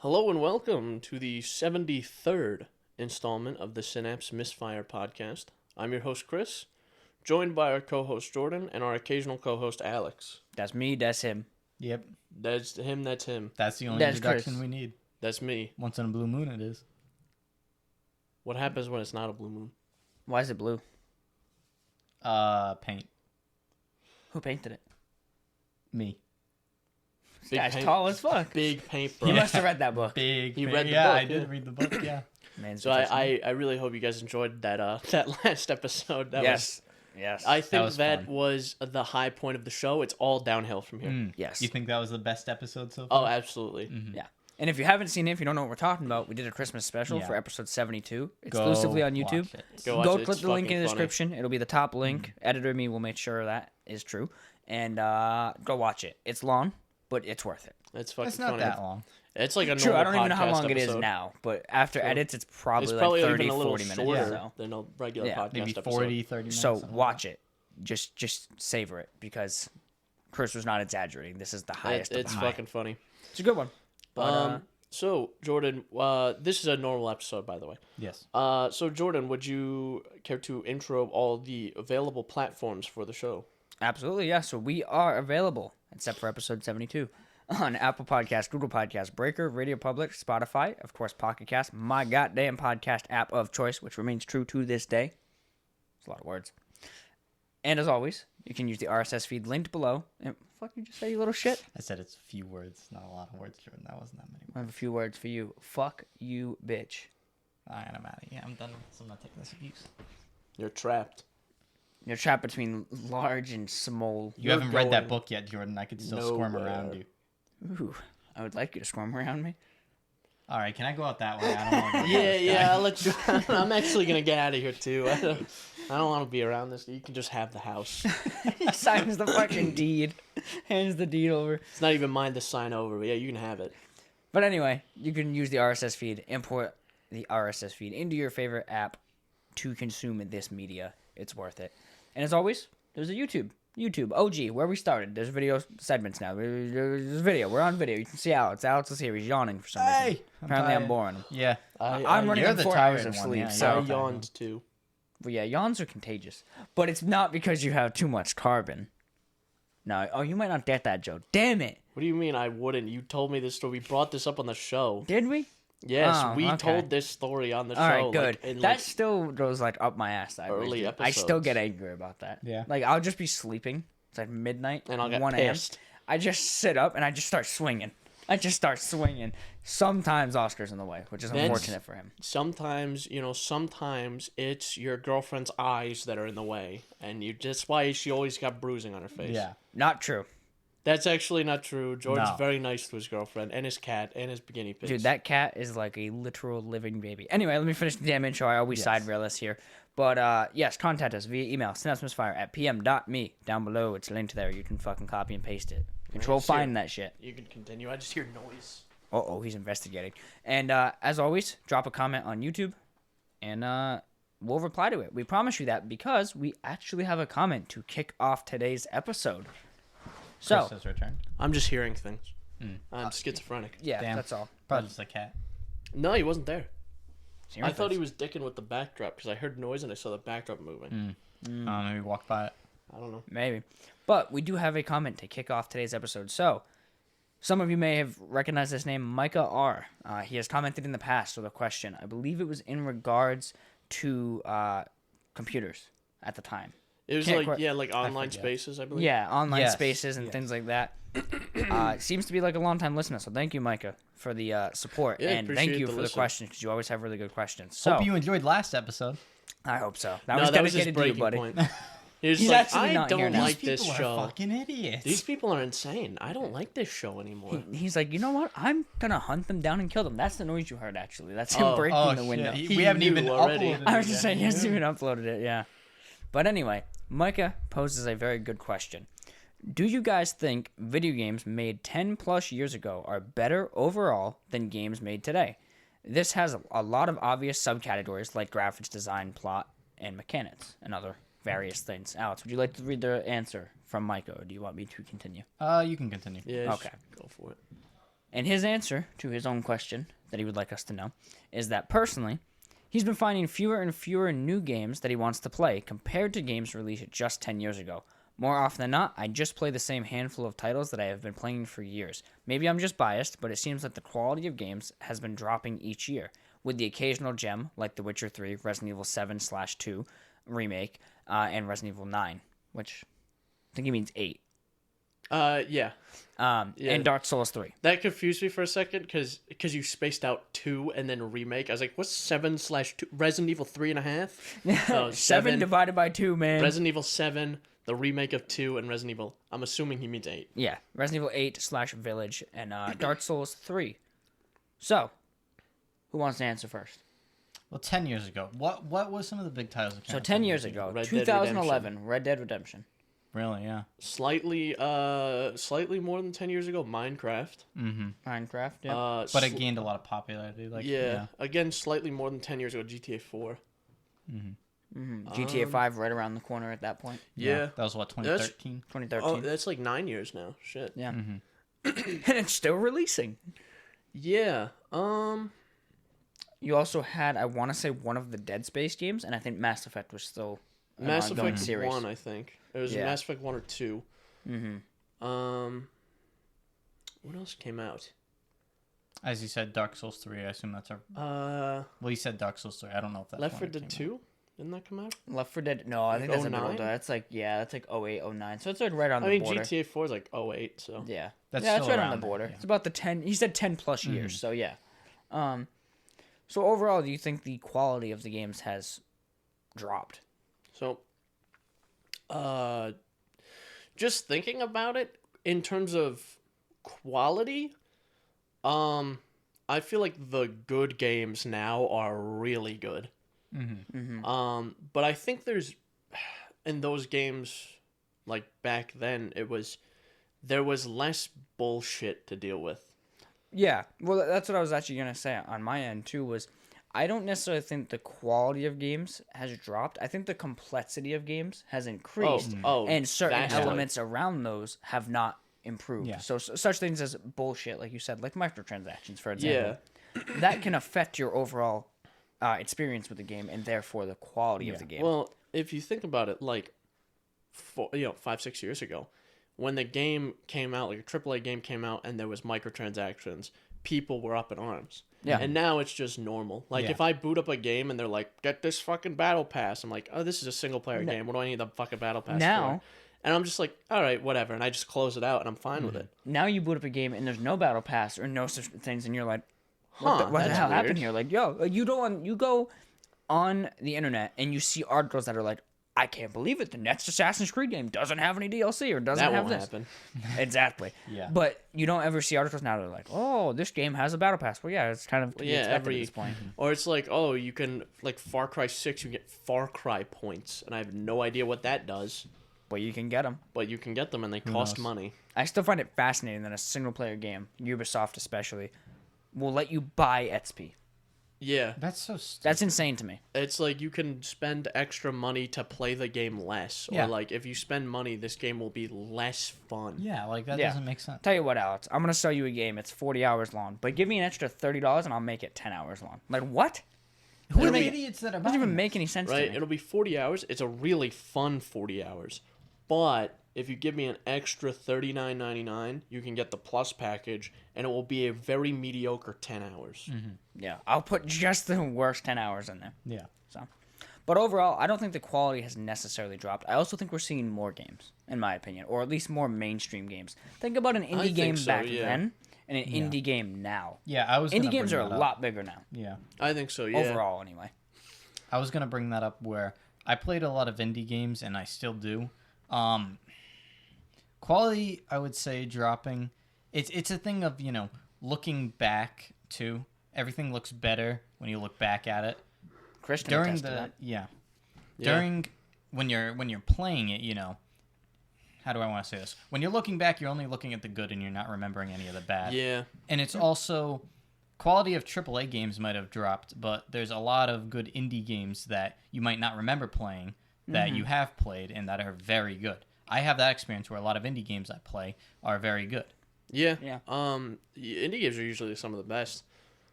Hello and welcome to the 73rd installment of the Synapse Misfire Podcast. I'm your host, Chris, joined by our co-host, Jordan, and our occasional co-host, Alex. That's me, that's him. Yep. That's him, that's him. That's the only That's introduction Chris. we need. That's me. Once in a blue moon it is. What happens when it's not a blue moon? Why is it blue? Paint. Who painted it? Me. This Big guy's paint- tall as fuck. Big paint, bro. You must have read that book. Big. He paint. read the yeah, book, I did yeah. read the book, yeah. Man's So professional. I really hope you guys enjoyed that that last episode. That yes. I think was that fun. was the high point of the show. It's all downhill from here. Mm. Yes. You think that was the best episode so Oh, far? absolutely. Mhm. Yeah. And if you haven't seen it, if you don't know what we're talking about, we did a Christmas special Yeah. for episode 72, Go exclusively on YouTube. watch it. Go watch Go it. click It's the link in the fucking funny. description. It'll be the top link. Editor me will make sure that is true. And go watch it. It's long, but it's worth it. It's fucking It's not funny. that long. It's like a True, I don't normal even know how podcast long it is episode. now, but after True. edits, it's It's probably probably like 30, even a little 40 minutes. shorter So. than a regular Yeah. podcast Maybe episode. 40, 30 minutes. So something watch it. Just savor it because Chris was not exaggerating. This is the highest. It's of the high. fucking funny. It's a good one. But, So, Jordan, this is a normal episode, by the way. Yes. So, Jordan, would you care to intro all the available platforms for the show? absolutely, yeah. So we are available, except for episode 72, on Apple Podcasts, Google Podcasts, Breaker, Radio Public, Spotify, of course, Pocket Cast, my goddamn podcast app of choice, which remains true to this day. It's a lot of words. And as always, you can use the RSS feed linked below. And fuck, you just say you little shit. I said it's a few words, not a lot of words, Jordan. That wasn't that many I words. have a few words for you. Fuck you, bitch. Alright, I'm out of here. I'm done with this. I'm not taking this abuse. You're trapped. You're trapped between large and small. You haven't read that going book yet, Jordan. I could still squirm around you. Ooh, I would like you to squirm around me. Alright, can I go out that way? I don't want to Yeah, I'll let you. I'm actually gonna get out of here too. I don't want to be around this. You can just have the house. He signs the fucking deed. Hands the deed over. It's not even mine to sign over. But yeah, you can have it. But anyway, you can use the RSS feed, import the RSS feed into your favorite app to consume this media. It's worth it. And as always, there's a YouTube, OG, where we started. There's video segments now. There's video. We're on video. You can see Alex. Alex is here. He's yawning for some reason. Hey! Apparently I'm tired. boring him. Yeah. I'm running you're on the 4 hours tired of one, sleep, yeah, so... I you're the tired yawned too. But yeah, yawns are contagious. But it's not because you have too much carbon. No. Oh, you might not get that joke. Damn it. What do you mean I wouldn't? You told me this story. We brought this up on the show. Did we? Yes, Oh, we okay. told this story on the show. All right, good. Like, in, That still goes like up my ass. Early I still episodes. get angry about that. Yeah. Like I'll just be sleeping. It's like midnight, and I'll get 1 a.m. pissed. I just sit up and I just start swinging. Sometimes Oscar's in the way, which is That's- unfortunate for him. Sometimes it's your girlfriend's eyes that are in the way, and that's why she always got bruising on her face. Yeah. Not true, That's actually not true. George's No. very nice to his girlfriend and his cat and his guinea pigs. dude. That cat is like a literal living baby. Anyway, let me finish the damn intro. I always side rail this here. But yes, contact us via email, synapsemisfire@pm.me. Down below, it's linked there. You can fucking copy and paste it. Control Yes, sir. find that shit. You can continue. I just hear noise. Uh-oh, he's investigating. And as always, drop a comment on YouTube, and we'll reply to it. We promise you that because we actually have a comment to kick off today's episode. So, Chris has returned. I'm just hearing things. I'm schizophrenic. yeah, Damn. that's all. Probably just a cat. No, he wasn't there. Hearing I thought he things. was dicking with the backdrop because I heard noise and I saw the backdrop moving. Maybe walk by it. I don't know. Maybe. But we do have a comment to kick off today's episode. So, some of you may have recognized this name, Micah R. He has commented in the past with a question. I believe it was in regards to computers at the time. It was Can't like, quite- like online forget. spaces, I believe. Yeah, online Yes, spaces and yes. things like that. Seems to be like a long-time listener, so thank you, Micah, for the support. Yeah, and thank appreciate you the for the listen. questions, because you always have really good questions. So, Hope you enjoyed last episode. I hope so. That No, was that was his dedicated to you, breaking buddy. point. He was He's like, actually I not here don't now. like These this people show. are fucking idiots. These people are insane. I don't like this show anymore. He's like, you know what? I'm going to hunt them down and kill them. That's the noise you heard, actually. That's him Oh. breaking the window. Shit. He We haven't knew even already. uploaded I it was just yet. saying, he hasn't even uploaded it, yeah. But anyway, Micah poses a very good question. Do you guys think video games made 10 plus years ago are better overall than games made today? This has a lot of obvious subcategories like graphics, design, plot, and mechanics, and other various things. Alex, would you like to read the answer from Micah, or do you want me to continue? You can continue. Yeah, Okay. go for it. And his answer to his own question that he would like us to know is that personally, he's been finding fewer and fewer new games that he wants to play compared to games released just 10 years ago. More often than not, I just play the same handful of titles that I have been playing for years. Maybe I'm just biased, but it seems like the quality of games has been dropping each year, with the occasional gem like The Witcher 3, Resident Evil 7/2 remake, and Resident Evil 9, which I think he means 8. Yeah. And Dark Souls 3. That confused me for a second because you spaced out 2 and then remake. I was like, what's 7/2? Resident Evil 3.5? No, 7 divided by 2, man. Resident Evil 7, the remake of 2, and Resident Evil. I'm assuming he means 8. Yeah, Resident Evil 8/Village and Dark Souls 3. So, who wants to answer first? Well, 10 years ago. What was some of the big titles? That came So out 10 10 years ago, Red Dead 2011, Red Dead Redemption. Really, yeah. Slightly more than 10 years ago, Minecraft. Minecraft, yeah. But it gained a lot of popularity. Yeah. Again, slightly more than 10 years ago, GTA 4. GTA 5 right around the corner at that point. Yeah. That was what, 2013? 2013. Oh, that's like 9 years now. Shit. Yeah. And it's still releasing. Yeah. You also had, I want to say, one of the Dead Space games, and I think Mass Effect was still an Mass ongoing Effect series. 1, I think. It was Yeah. Mass Effect 1 or 2. What else came out? As you said, Dark Souls 3. I assume that's our... Well, you said Dark Souls 3. I don't know if that's Left 4 when it Dead came out. 2? Didn't that come out? Left 4 Dead, no, I think that's a bit 09? older. That's like, that's like 08, 09. So it's like right on I the mean, border. GTA 4 is like 08, so. Yeah. That's That's still right on the around there, border. yeah. It's about the 10, he said 10 plus years, so yeah. So overall, do you think the quality of the games has dropped? So, just thinking about it in terms of quality, I feel like the good games now are really good. But I think in those games, like back then, there was less bullshit to deal with. Yeah, well, that's what I was actually going to say on my end, too, was I don't necessarily think the quality of games has dropped. I think the complexity of games has increased, and certain that's elements around those have not improved. Yeah. So such things as bullshit, like you said, like microtransactions, for example, that can affect your overall experience with the game, and therefore the quality of the game. Well, if you think about it, like, 5-6 years ago, when the game came out, like a AAA game came out, and there was microtransactions, people were up in arms. Yeah. And now it's just normal. Like, if I boot up a game and they're like, get this fucking battle pass, I'm like, oh, this is a single player game. What do I need the fucking battle pass Now- for? And I'm just like, all right, whatever. And I just close it out, and I'm fine with it. Now you boot up a game, and there's no battle pass or no such things, and you're like, what the That's hell happened weird. here? Like, yo, you go on the internet, and you see articles that are like, I can't believe it. The next Assassin's Creed game doesn't have any DLC or doesn't That have won't this. happen. Exactly. Yeah. But you don't ever see articles now that are like, oh, this game has a battle pass. Well, yeah, it's kind of to be expected at this point. Or it's like, oh, you can, like, Far Cry 6, you get Far Cry points. And I have no idea what that does. But you can get them. But you can get them, and they cost knows? money. I still find it fascinating that a single-player game, Ubisoft especially, will let you buy XP. Yeah. That's so stupid. That's insane to me. It's like you can spend extra money to play the game less. Yeah. Or, like, if you spend money, this game will be less fun. Yeah, like that Yeah. doesn't make sense. Tell you what, Alex, I'm going to sell you a game. It's 40 hours long, but give me an extra $30 and I'll make it 10 hours long. Like, what? Who are It'll the be- idiots that are Doesn't buying even this? make any sense Right? to me. It'll be 40 hours. It's a really fun 40 hours. But if you give me an extra $39.99, you can get the Plus package, and it will be a very mediocre 10 hours. Yeah, I'll put just the worst 10 hours in there. Yeah. So, but overall, I don't think the quality has necessarily dropped. I also think we're seeing more games, in my opinion, or at least more mainstream games. Think about an indie think game so, back yeah. then and an indie game now. Yeah, I was gonna Indie games bring are a that up. lot bigger now, Yeah. I think so, yeah. overall, anyway. I was gonna bring that up where I played a lot of indie games and I still do. Quality, I would say, dropping. It's a thing of, you know, looking back too. Everything looks better when you look back at it. Chris can During attest to the that. yeah. Yeah. During when you're playing it, you know. How do I want to say this? When you're looking back, you're only looking at the good and you're not remembering any of the bad. Yeah. And it's also quality of AAA games might have dropped, but there's a lot of good indie games that you might not remember playing that you have played and that are very good. I have that experience where a lot of indie games I play are very good. Yeah. Yeah. Indie games are usually some of the best.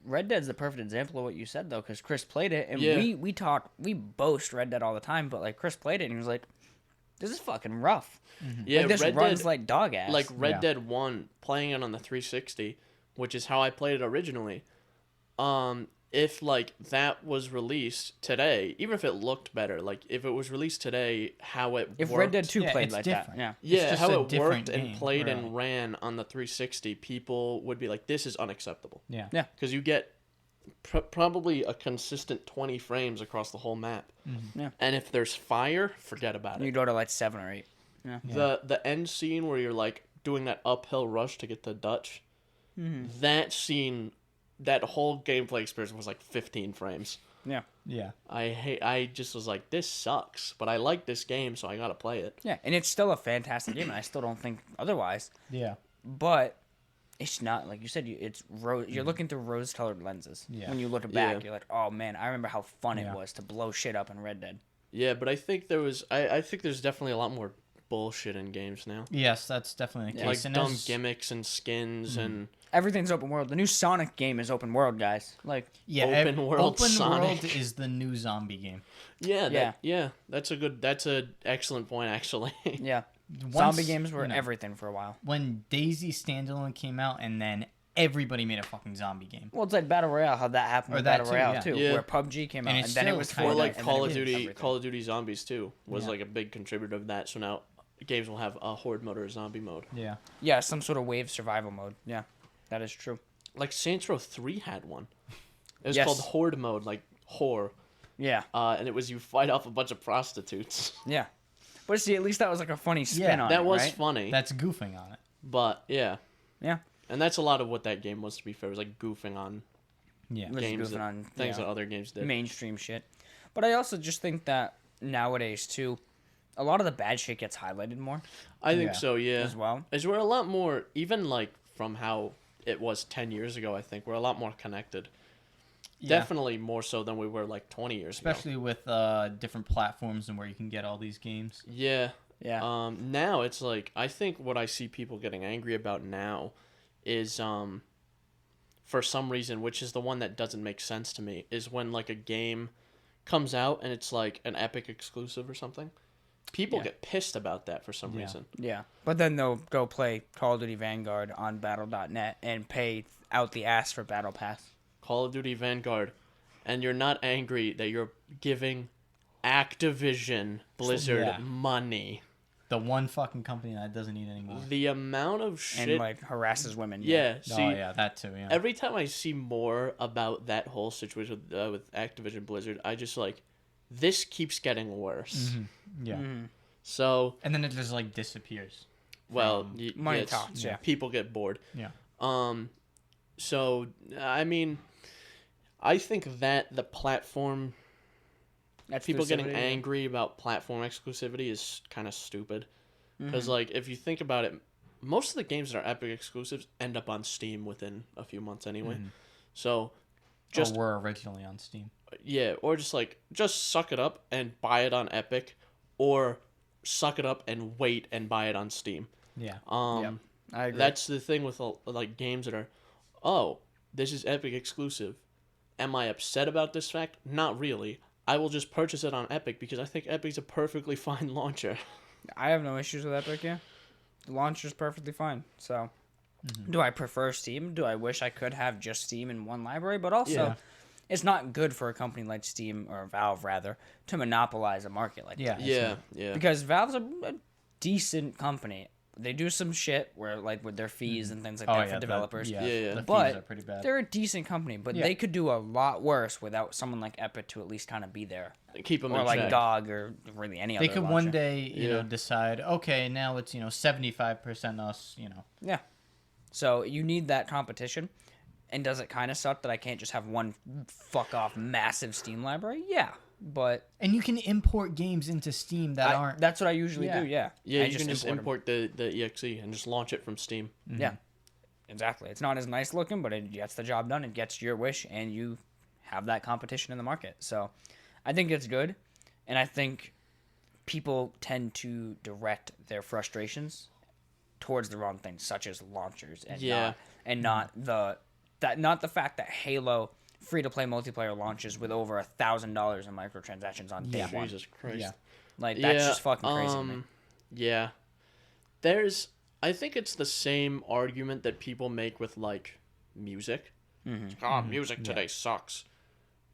Red Dead's the perfect example of what you said, though, because Chris played it, and Yeah. we boast Red Dead all the time, but like Chris played it, and he was like, "This is fucking rough. Yeah, Like, this Red runs Dead, like dog ass." like Red Yeah. Dead 1, playing it on the 360, which is how I played it originally. If like that was released today, even if it looked better, like if it was released today, how it if worked, Red Dead 2 Yeah, played it's like different. that, yeah, just how a it worked different and game, played really. and ran on the 360, people would be like, "This is unacceptable." Yeah. Yeah. Because you get probably a consistent 20 frames across the whole map. Yeah. And if there's fire, forget about you it. go to like 7 or 8. Yeah. The end scene where you're like doing that uphill rush to get to Dutch, that scene, that whole gameplay experience was like 15 frames. Yeah. Yeah. I just was like, this sucks, but I like this game, so I gotta play it. Yeah, and it's still a fantastic game, and I still don't think otherwise. Yeah. But it's not like you said. You're looking through rose-colored lenses. Yeah. When you look back, Yeah. you're like, "Oh man, I remember how fun it Yeah. was to blow shit up in Red Dead." Yeah, but I think I think there's definitely a lot more bullshit in games now. Yes, that's definitely the case. Like And dumb as- gimmicks and skins and Everything's open world. The new Sonic game is open world, guys. Like, Yeah, Open world Open Sonic. world is the new zombie game. yeah, that's an excellent point actually. yeah, Once, zombie games were you know, everything for a while. when Daisy standalone came out, and then everybody made a fucking zombie game. Well, it's like Battle Royale. How that happened Or with that Battle too, Royale yeah. too, Yeah. where PUBG came out, And and, it's then it still was kind Or of Fortnite, like and Call then of it was Duty, everything. Call of Duty Zombies 2 was Yeah. like a big contributor of that. So now games will have a horde mode or a zombie mode. Yeah. Yeah, some sort of wave survival mode. Yeah, that is true. Like Saints Row 3 had one. It was Yes. called horde mode, like whore, Yeah, and it was you fight off a bunch of prostitutes. yeah. But see, at least that was like a funny spin Yeah, on That it, was right? funny, That's goofing on it. but yeah, Yeah, and that's a lot of what that game was. To be fair, it was like goofing on Yeah. was games goofing that, on things yeah, that other games did. mainstream shit. But I also just think that nowadays too, a lot of the bad shit gets highlighted more I think Yeah. so. Yeah, as well. Is we're a lot more, even like from how it was 10 years ago. I think we're a lot more connected. Yeah. Definitely more so than we were like 20 years Especially with different platforms and where you can get all these games. ago. Yeah. Yeah, Now it's like, I think what I see people getting angry about now is for some reason, which is the one that doesn't make sense to me, is when like a game comes out and it's like an Epic exclusive or something. People Yeah. get pissed about that for some Yeah. reason. yeah. But then they'll go play Call of Duty Vanguard on Battle.net and pay out the ass for Battle Pass. Call of Duty Vanguard, and you're not angry that you're giving Activision Blizzard Yeah. money. The one fucking company that doesn't need any more. The amount of shit. And like harasses women. yeah, see, Oh, yeah, that too, yeah. every time I see more about that whole situation with Activision Blizzard, I just like, this keeps getting worse. Yeah. Mm-hmm. So, And then it just, like, disappears. well, money it's- talks, yeah. people get bored. Yeah. So I mean, I think that the platform, people getting Exclusivity, yeah. angry about platform exclusivity is kind of stupid. Mm-hmm. Because like, if you think about it, most of the games that are Epic exclusives end up on Steam within a few months anyway. So, just Or were originally on Steam. yeah, or just suck it up and buy it on Epic, or suck it up and wait and buy it on Steam. Yeah. I agree. That's the thing with like games that are, oh, this is Epic exclusive. Am I upset about this fact? Not really. I will just purchase it on Epic because I think Epic's a perfectly fine launcher. I have no issues with Epic, yeah. The launcher's perfectly fine. So, do I prefer Steam? Do I wish I could have just Steam in one library? But also, Yeah. it's not good for a company like Steam, or Valve rather, to monopolize a market like Yeah. that. Yeah, yeah. Because Valve's a decent company. They do some shit where, like, with their fees and things like that for developers. Yeah, Yeah, yeah. the fees But are pretty bad. they're a decent company, but Yeah. they could do a lot worse without someone like Epic to at least kind of be there. Keep them Or in like check. GOG or really any They other could launcher. one day, you know, Yeah. decide, okay, now it's, 75% us, Yeah. So you need that competition. And does it kind of suck that I can't just have one fuck off massive Steam library? Yeah. But And you can import games into Steam that aren't. that's what I usually Yeah. do, yeah. Yeah, I you can just 'em. import the EXE and just launch it from Steam. Yeah. Exactly. It's not as nice looking, but it gets the job done. It gets your wish, and you have that competition in the market. So I think it's good. And I think people tend to direct their frustrations towards the wrong things, such as launchers, and Yeah. not the fact that Halo free-to-play multiplayer launches with over $1,000 in microtransactions on day one. Jesus Christ. Yeah. Like, that's just fucking crazy to me. Yeah. I think it's the same argument that people make with, like, music. It's like, music today sucks.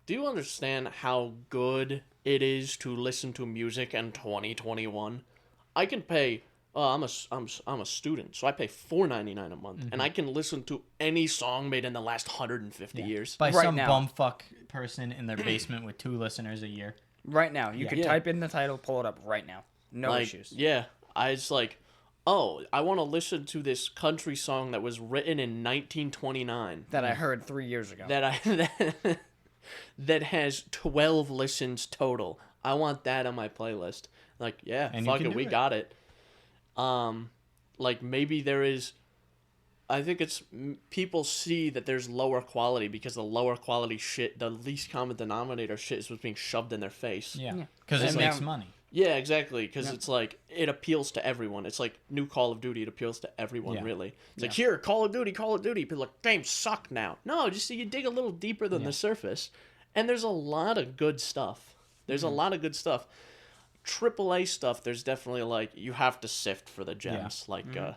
Do you understand how good it is to listen to music in 2021? I can pay... I'm a student, so I pay $4.99 a month, and I can listen to any song made in the last 150 years. By Right some now. bumfuck person in their basement with 2 listeners a year. Right now, you can Yeah. type in the title, pull it up right now. No Like, issues. Yeah, I was like, oh, I want to listen to this country song that was written in 1929 That I heard 3 years ago. that has 12 listens total. I want that on my playlist. Like, yeah, And you fuck can it, do we it. got it. Like maybe there is. I think it's people see that there's lower quality because the lower quality shit, the least common denominator shit, is what's being shoved in their face. Yeah. Because it And makes now- money. Yeah, exactly. Because it's like it appeals to everyone. It's like new Call of Duty. It appeals to everyone, Yeah. really. It's like here, Call of Duty. People are like games suck now. No, just you dig a little deeper than the surface, and there's a lot of good stuff. There's a lot of good stuff. AAA stuff. There's definitely like you have to sift for the gems, like I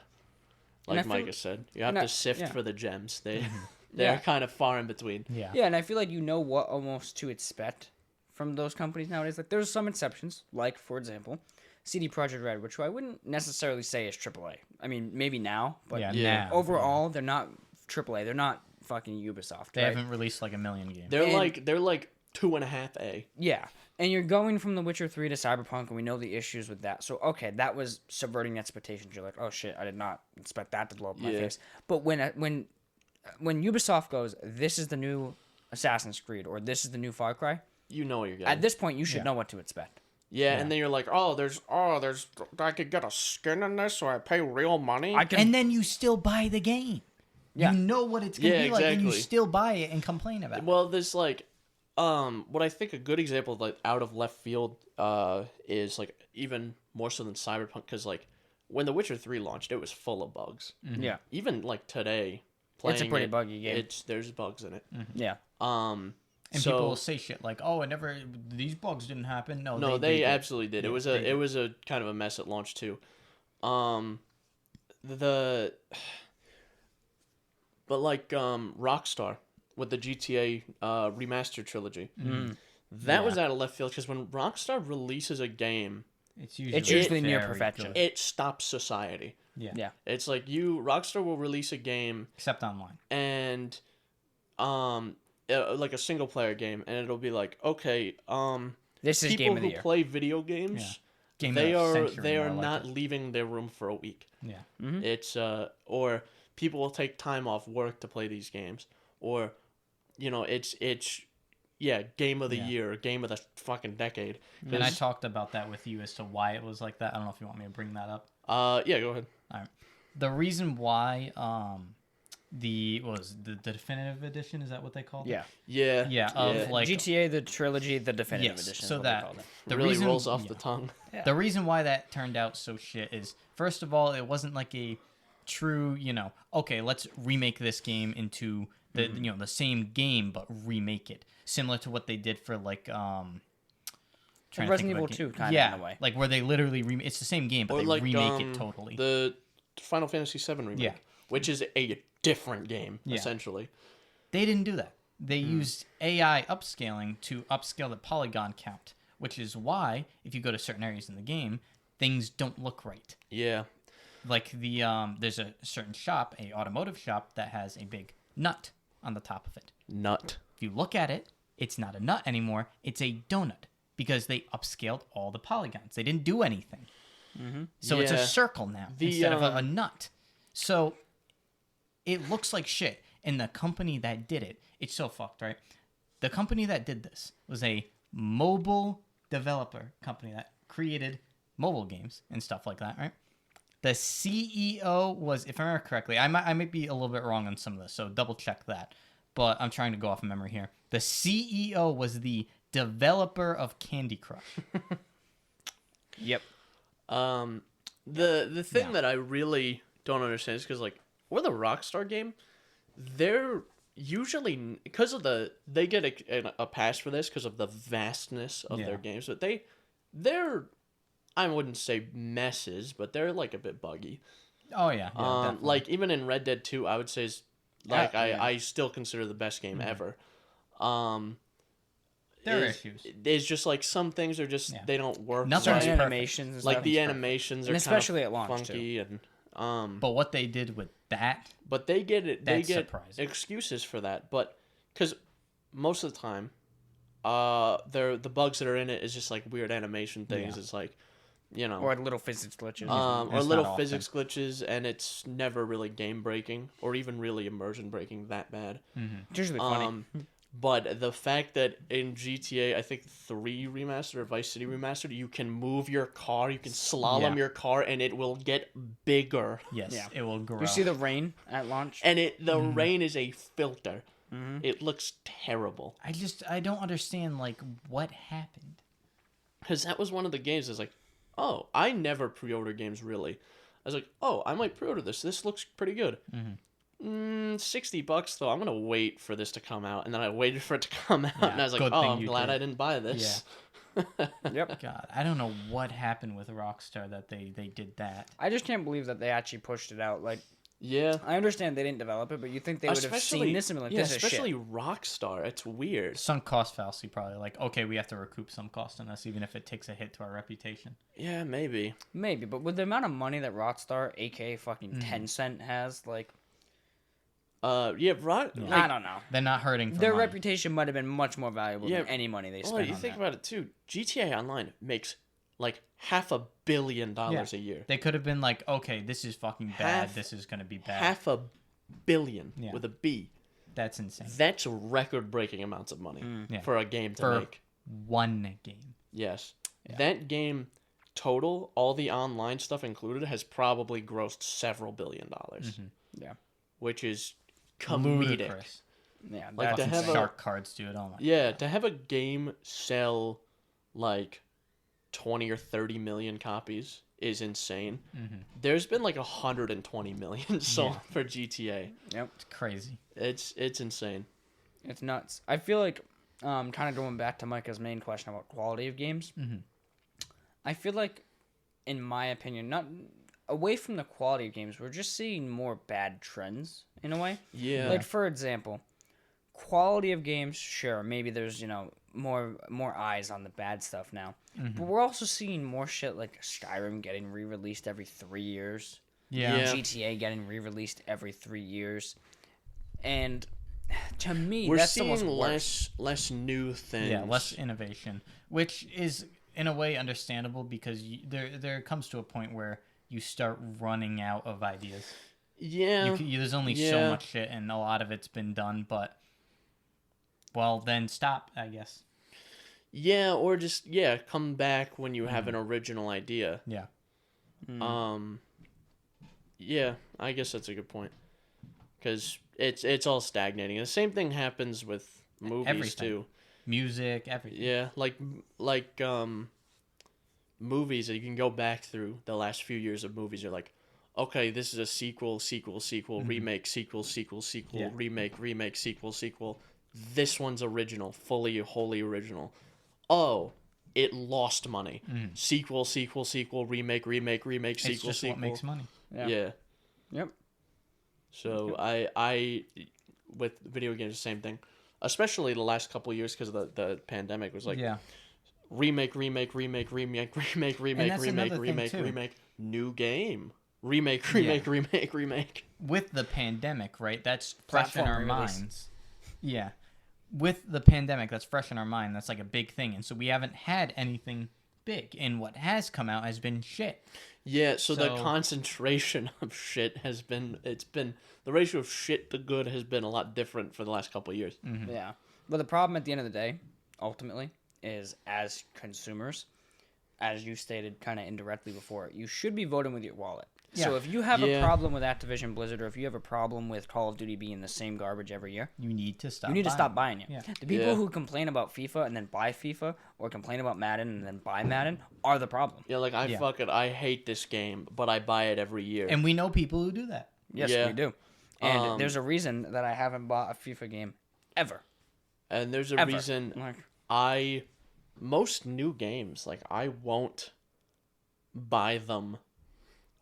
like feel- Micah said. You have and I- to sift yeah. for the gems. They're Yeah. kind of far in between. Yeah. Yeah, and I feel like you know what almost to expect from those companies nowadays. Like, there's some exceptions, like, for example, CD Projekt Red, which I wouldn't necessarily say is AAA. I mean, maybe now, but Yeah. Yeah. Now. overall, they're not AAA. They're not fucking Ubisoft, They right? haven't released like a million games. They're And- like 2.5 A. Yeah, and you're going from The Witcher 3 to Cyberpunk, and we know the issues with that. So, okay, that was subverting expectations. You're like, oh shit, I did not expect that to blow up in my Yeah. face. But when Ubisoft goes, this is the new Assassin's Creed, or this is the new Far Cry, You know what you're getting. at this point, you should know what to expect. Yeah, and then you're like, there's I could get a skin in this, so I pay real money. And then you still buy the game. Yeah. You know what it's going to Yeah, be like, and you exactly. still buy it and complain about it. Well, there's like, what I think a good example of like out of left field, is like even more so than Cyberpunk, because like when The Witcher 3 launched, it was full of bugs. Yeah, Even like today, It's a playing pretty it, buggy game. there's bugs in it. yeah. And So people will say shit like, "Oh, these bugs didn't happen." No, they did. absolutely did. Yeah, It they was a kind of a mess at launch too. But like Rockstar with the GTA remastered trilogy. That was out of left field because when Rockstar releases a game, It's usually, It's usually near very perfection. good. it stops society. Yeah. Yeah. It's like Rockstar will release a game Except online. and like a single player game, and it'll be like, okay, This is people game of the who year. play video games, Yeah. Game they of the are century, they are more like not it. leaving their room for a week. Yeah. It's or people will take time off work to play these games, or it's game of the Yeah. year, game of the fucking decade. And I talked about that with you as to why it was like that. I don't know if you want me to bring that up. Yeah, go ahead. All right. The reason why the definitive edition, is that what they called it? Yeah. Yeah, Yeah, of like GTA, the trilogy, the definitive yes, edition. so is what they that called it. the really reason rolls off yeah. the tongue. The reason why that turned out so shit is, first of all, it wasn't like a true, okay, let's remake this game into the the same game but remake it, similar to what they did for like trying to think Resident of a Evil game. 2 kind of yeah, in a way. like where they literally it's the same game but Or they like remake it totally. the Final Fantasy VII remake, Yeah. which is a different game Yeah. essentially. They didn't do that. They used AI upscaling to upscale the polygon count, which is why if you go to certain areas in the game, things don't look right. Yeah, Like the there's a certain shop, a automotive shop, that has a big nut on the top of it. nut. If you look at it, it's not a nut anymore. It's a donut because they upscaled all the polygons. They didn't do anything. So it's a Yeah. circle now instead of a nut. So it looks like shit. And the company that did it, it's so fucked, right? The company that did this was a mobile developer company that created mobile games and stuff like that, right? The CEO was, if I remember correctly, I might be a little bit wrong on some of this, so double check that. But I'm trying to go off of memory here. The CEO was the developer of Candy Crush. Yep. The thing that I really don't understand is because, like, with a Rockstar game, they're usually, because of they get a pass for this because of the vastness of their games, but they're, I wouldn't say messes, but they're, like, a bit buggy. Oh, yeah. Like, even in Red Dead 2, I would say, I still consider the best game ever. There are issues. It's just, like, some things are just, they don't work. Nothing's Certain perfect. animations. Like, the animations are especially kind at of launch, funky and... But what they did with that, but they get it. They that's get surprising. excuses for that, but because most of the time, the bugs that are in it is just like weird animation things. Yeah. It's like, you know, or little physics glitches. or It's little not physics glitches, and it's never really game breaking or even really immersion breaking that bad. It's usually funny. But the fact that in GTA, I think 3 remastered or Vice City remastered, you can move your car, you can slalom your car, and it will get bigger. yes, Yeah. it will grow. You see the rain at launch? And the rain is a filter. It looks terrible. I don't understand, like, what happened. Because that was one of the games that's like, oh, I never pre-order games, really. I was like, oh, I might pre-order this. This looks pretty good. $60 though. I'm gonna wait for this to come out, and then I waited for it to come out, and I was like, good oh, thing I'm you glad did. I didn't buy this. Yep. God, I don't know what happened with Rockstar that they did that. I just can't believe that they actually pushed it out. Like, Yeah. I understand they didn't develop it, but you think they would have seen this and been like, this is especially shit. Rockstar. It's weird. Sunk cost fallacy, probably. Like, okay, we have to recoup some cost on this, even if it takes a hit to our reputation. Yeah, maybe. Maybe, but with the amount of money that Rockstar, aka fucking Tencent, has, like, Yeah, I don't know. They're not hurting for Their money. reputation might have been much more valuable than any money they spent Well, you on think that. about it too. GTA Online makes like $500 million a year. They could have been like, okay, this is fucking bad. This is going to be bad. $500 million with a B. That's insane. That's record-breaking amounts of money for a game to make. One game. Yes. That game total, all the online stuff included, has probably grossed several $billion. Yeah. Which is comedic. Ludicrous. Yeah, Like, that's to have insane. Shark cards, dude. Oh my. Yeah, to have a game sell like 20 or 30 million copies is insane. There's been like 120 million sold for GTA. Yep. It's crazy. It's insane. It's nuts. I feel like, kind of going back to Micah's main question about quality of games, I feel like, in my opinion, not away from the quality of games, we're just seeing more bad trends in a way. Yeah. Like, for example, quality of games, sure, maybe there's, more eyes on the bad stuff now. But we're also seeing more shit like Skyrim getting re-released every 3 years. Yeah. GTA getting re-released every 3 years. And to me, We're that's seeing almost worse. less new things. Yeah, less innovation, which is in a way understandable because there comes to a point where you start running out of ideas. Yeah. There's only so much shit, and a lot of it's been done. But well, then stop, I guess. Yeah, or just come back when you have an original idea. Yeah. Yeah, I guess that's a good point. Because it's all stagnating. The same thing happens with movies Everything. too. Music, everything. Yeah, like movies that you can go back through the last few years of movies. You're like, okay, this is a sequel, remake, sequel, remake, sequel. This one's original, wholly original. Oh, it lost money. Sequel, remake, It's sequel, just sequel. what makes money. Yeah. Yep. So I with video games, the same thing. Especially the last couple of years because of the pandemic was like remake, remake, new game. Remake. With the pandemic, right? That's fresh in Platform our release. minds. Yeah. With the pandemic, that's fresh in our mind. That's like a big thing. And so we haven't had anything big. And what has come out has been shit. Yeah, so the concentration of shit the ratio of shit to good has been a lot different for the last couple of years. Yeah. But the problem at the end of the day, ultimately, is as consumers, as you stated kind of indirectly before, you should be voting with your wallet. So if you have a problem with Activision Blizzard, or if you have a problem with Call of Duty being the same garbage every year, you need to stop. stop buying it. Yeah. The people who complain about FIFA and then buy FIFA, or complain about Madden and then buy Madden, are the problem. Yeah, like I hate this game, but I buy it every year. And we know people who do that. Yes, we do. And there's a reason that I haven't bought a FIFA game ever. And there's a reason most new games, like, I won't buy them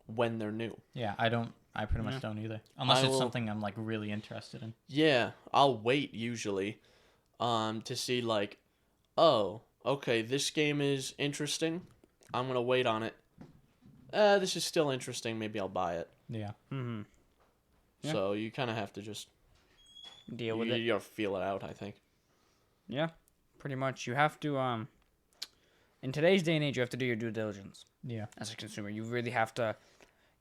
when they're new. Yeah, I pretty much don't either. Unless it's something I'm, like, really interested in. Yeah, I'll wait, usually, to see, like, oh, okay, this game is interesting. I'm going to wait on it. This is still interesting. Maybe I'll buy it. Yeah. Mm-hmm. Yeah. So you kind of have to just deal with it. You gotta feel it out, I think. Yeah, pretty much. You have to, in today's day and age, you have to do your due diligence. Yeah. As a consumer, you really have to.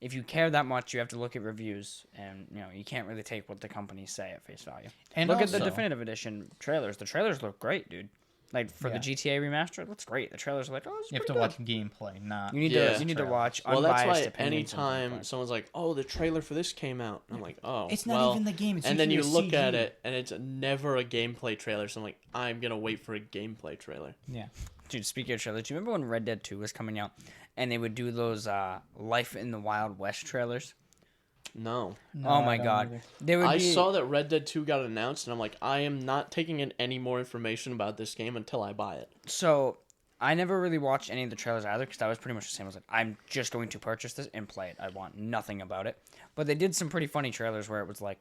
If you care that much, you have to look at reviews, and you can't really take what the companies say at face value. And look at the definitive edition trailers. The trailers look great, dude. Like for the GTA remaster, it looks great. The trailers are like, oh, you have to watch gameplay, not. You need to watch. Well, that's why anytime someone's like, "Oh, the trailer for this came out," and I'm like, "Oh, it's not even the game." It's and then you look at it, and it's never a gameplay trailer. So I'm like, I'm gonna wait for a gameplay trailer. Yeah, dude. Speaking of trailers, do you remember when Red Dead 2 was coming out, and they would do those Life in the Wild West trailers? No. Oh my god. I saw that Red Dead 2 got announced, and I'm like, I am not taking in any more information about this game until I buy it. So, I never really watched any of the trailers either, because I was pretty much the same. I was like, I'm just going to purchase this and play it. I want nothing about it. But they did some pretty funny trailers where it was like,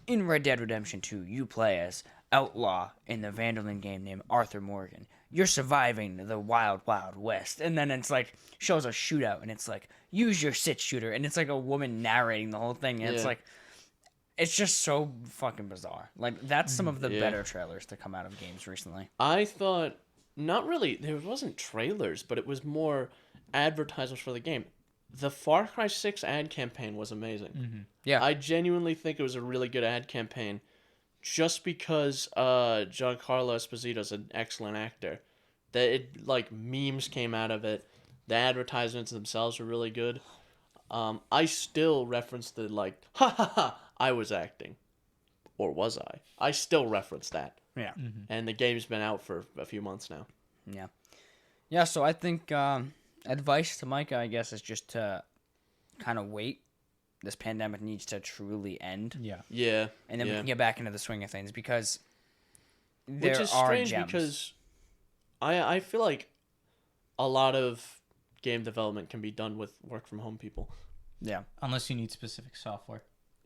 in Red Dead Redemption 2, you play as outlaw in the Vandalin game named Arthur Morgan. You're surviving the wild, wild west. And then it's like, shows a shootout, and it's like, use your 6-shooter. And it's like a woman narrating the whole thing. And it's like, it's just so fucking bizarre. Like, that's some of the better trailers to come out of games recently. I thought, not really, there wasn't trailers, but it was more advertisements for the game. The Far Cry 6 ad campaign was amazing. Mm-hmm. Yeah. I genuinely think it was a really good ad campaign. Just because Giancarlo Esposito's an excellent actor, that it like memes came out of it. The advertisements themselves were really good. I still reference the like, ha ha ha, I was acting, or was I? I still reference that. Yeah. Mm-hmm. And the game's been out for a few months now. Yeah. Yeah. So I think advice to Micah, I guess, is just to kind of wait. This pandemic needs to truly end. Yeah. Yeah. And then we can get back into the swing of things, because there Which is are strange gems. because I feel like a lot of game development can be done with work from home people. Yeah. Unless you need specific software.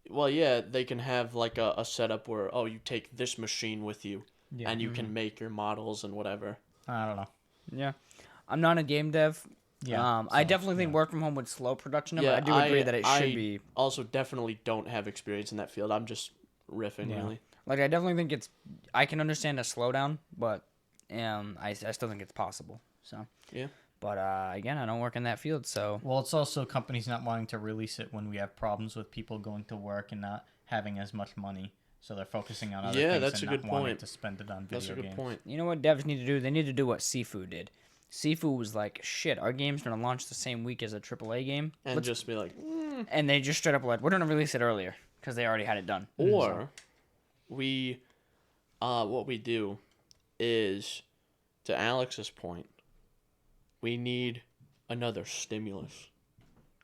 Well, yeah, they can have like a setup where, oh, you take this machine with you and you can make your models and whatever. I don't know. Yeah. I'm not a game dev. Yeah. I definitely think work from home would slow production, but I do agree that it should be. Also definitely don't have experience in that field. I'm just riffing, really. Like, I definitely think I can understand a slowdown, but I still think it's possible. So. Yeah. But, again, I don't work in that field, so. Well, it's also companies not wanting to release it when we have problems with people going to work and not having as much money. So they're focusing on other things that's and a not good wanting point. to spend it on video games. That's a good point. You know what devs need to do? They need to do what Sifu did. Sifu was like, shit, our game's going to launch the same week as a AAA game. And just be like, And they just straight up like, we're going to release it earlier because they already had it done. Or what we do is, to Alex's point, we need another stimulus.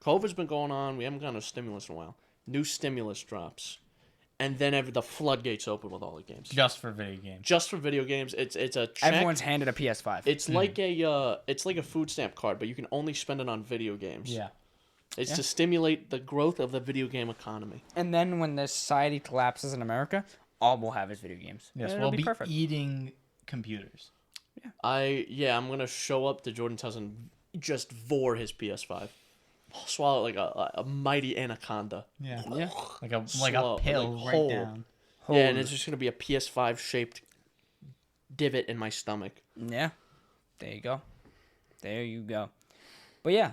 COVID's been going on. We haven't gotten a stimulus in a while. New stimulus drops. And then the floodgates open with all the games. Just for video games. Just for video games. It's a check. Everyone's handed a PS5. It's like a food stamp card, but you can only spend it on video games. Yeah. It's to stimulate the growth of the video game economy. And then when the society collapses in America, all we'll have is video games. Yes, And we'll it'll be perfect. eating computers. I'm gonna show up to Jordan's house and just vor his PS5. Swallow it like a mighty anaconda. Yeah. Yeah. Like a Swallow, pill like right whole. down. Yeah, and it's just gonna be a PS5 shaped divot in my stomach. Yeah. There you go. There you go. But yeah.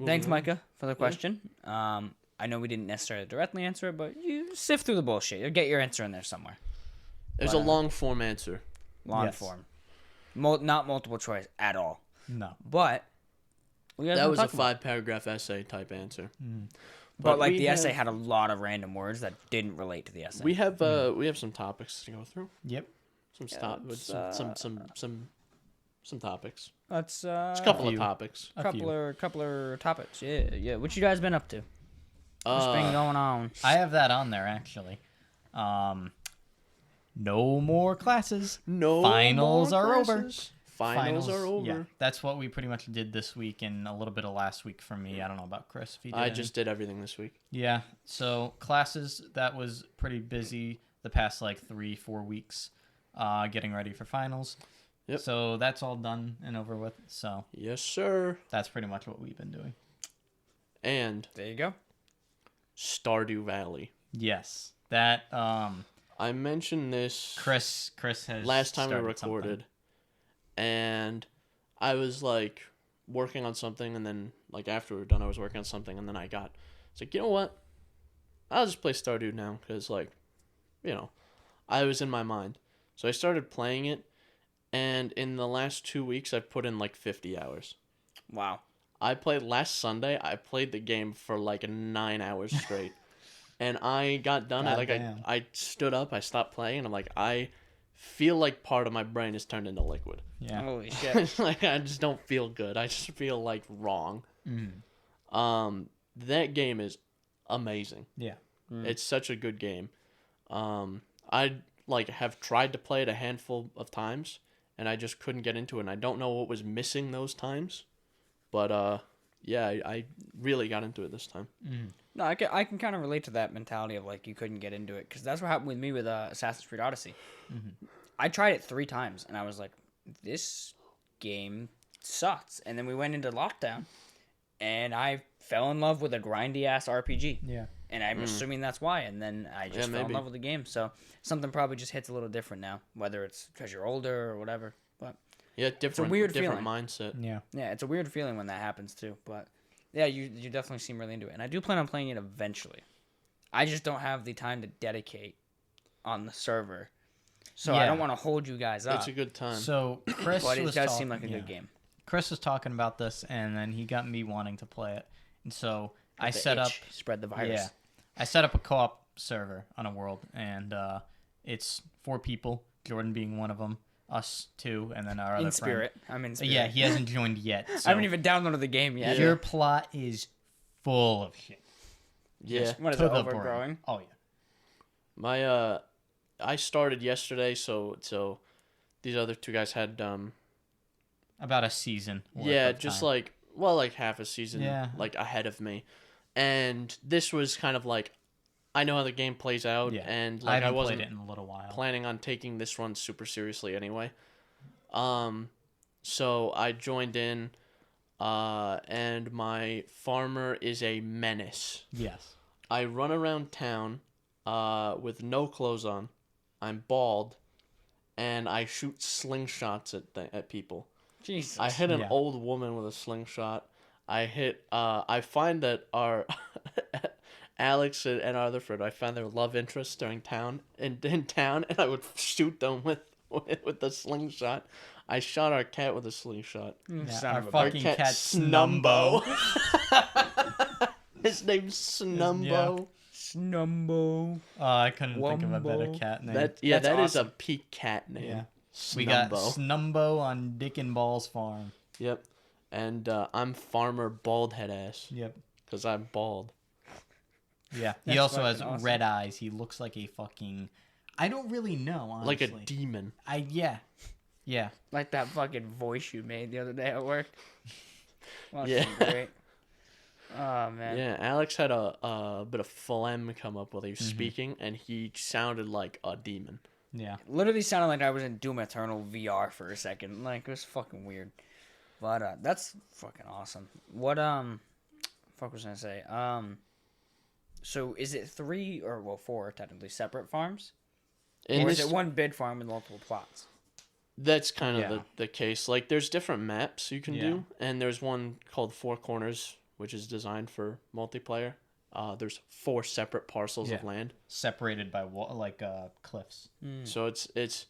Thanks, Micah, for the question. I know we didn't necessarily directly answer it, but you sift through the bullshit. You'll get your answer in there somewhere. There's a long form answer. Long form. Not multiple choice at all. No. But That was a 5-paragraph essay type answer. But like the essay had a lot of random words that didn't relate to the essay. We have some topics to go through. Yep. Some topics. Let's It's a couple of topics. Couple of topics. Yeah. What you guys been up to? What's been going on? I have that on there actually. No more classes. Finals are over. Finals are over. Yeah, that's what we pretty much did this week and a little bit of last week for me. I don't know about Chris. If he did I just did everything this week. Yeah. So classes, that was pretty busy the past like 3-4 weeks, getting ready for finals. Yep. So that's all done and over with. So yes, sir. that's pretty much what we've been doing. And There you go. Stardew Valley. Yes. That I mentioned this Chris has last time we started recorded, something. and I was like working on something, and then like after we were done, I was working on something, and then it's like, you know what? I'll just play Stardew now because like, I was in my mind, so I started playing it, and in the last 2 weeks, I've put in like 50 hours. Wow. I played last Sunday. I played the game for like 9 hours straight. And I got done. I stood up. I stopped playing. And I'm like, I feel like part of my brain is turned into liquid. Yeah. Holy shit. Like, I just don't feel good. I just feel like wrong. That game is amazing. Yeah. It's such a good game. I like have tried to play it a handful of times, and I just couldn't get into it. And I don't know what was missing those times. But yeah, I really got into it this time. No, I can kind of relate to that mentality of like you couldn't get into it because that's what happened with me with Assassin's Creed Odyssey. I tried it 3 times and I was like, this game sucks. And then we went into lockdown, and I fell in love with a grindy ass RPG. Yeah. And I'm assuming that's why. And then I just fell in love with the game. So something probably just hits a little different now, whether it's because you're older or whatever. But Yeah, different weird different feeling. mindset. Yeah. yeah, it's a weird feeling when that happens too. But yeah, you definitely seem really into it. And I do plan on playing it eventually. I just don't have the time to dedicate on the server. So I don't want to hold you guys up. It's a good time. So Chris But it was does seem like a good game. Chris was talking about this, and then he got me wanting to play it, and so I The set up. itch, spread the virus. Yeah, I set up a co-op server on a world, and it's 4 people. Jordan being one of them, us 2, and then our other In spirit. I'm in friend. spirit. Yeah, he hasn't joined yet. So I haven't even downloaded the game yet. Your plot is full of shit. yeah. What is To it, the brim. overgrowing? Oh yeah. My I started yesterday, so these other 2 guys had About a season. yeah, just time. like half a season Yeah. like ahead of me. And this was kind of like I know how the game plays out, Yeah. and I like I haven't wasn't played it in a little while. planning on taking this run super seriously anyway. So I joined in, and my farmer is a menace. Yes. I run around town with no clothes on. I'm bald, and I shoot slingshots at people. Jesus. I hit an Yeah. old woman with a slingshot. I find that our Alex and our other friend, I found their love interest during in town, and I would shoot them with the slingshot. I shot our cat with a slingshot. Yeah, Son our of a fucking Our cat Snumbo. His name's Snumbo. Snumbo. I couldn't think of a better Wumbo. cat name. That That's is a awesome. peak cat name. Yeah. Snumbo. We got Snumbo on Dick and Ball's farm. Yep. And I'm Farmer Baldhead Ass Yep. because I'm bald. Yeah. He That's also has fucking awesome. red eyes. He looks like a fucking. I don't really know, honestly. Like a demon. Yeah. Yeah. Like that fucking voice you made the other day at work. Well, Yeah. great. Oh, man. Yeah, Alex had a bit of phlegm come up while he was speaking, and he sounded like a demon. Yeah. Literally sounded like I was in Doom Eternal VR for a second. Like, it was fucking weird. But, that's fucking awesome. What, fuck was I gonna say? So is it 3 or 4 technically separate farms? And Or is it one big farm with multiple plots? That's kind of Yeah. the case. Like, there's different maps you can Yeah. do, and there's one called Four Corners, which is designed for multiplayer. There's 4 separate parcels of Yeah. land. Separated by cliffs. So it's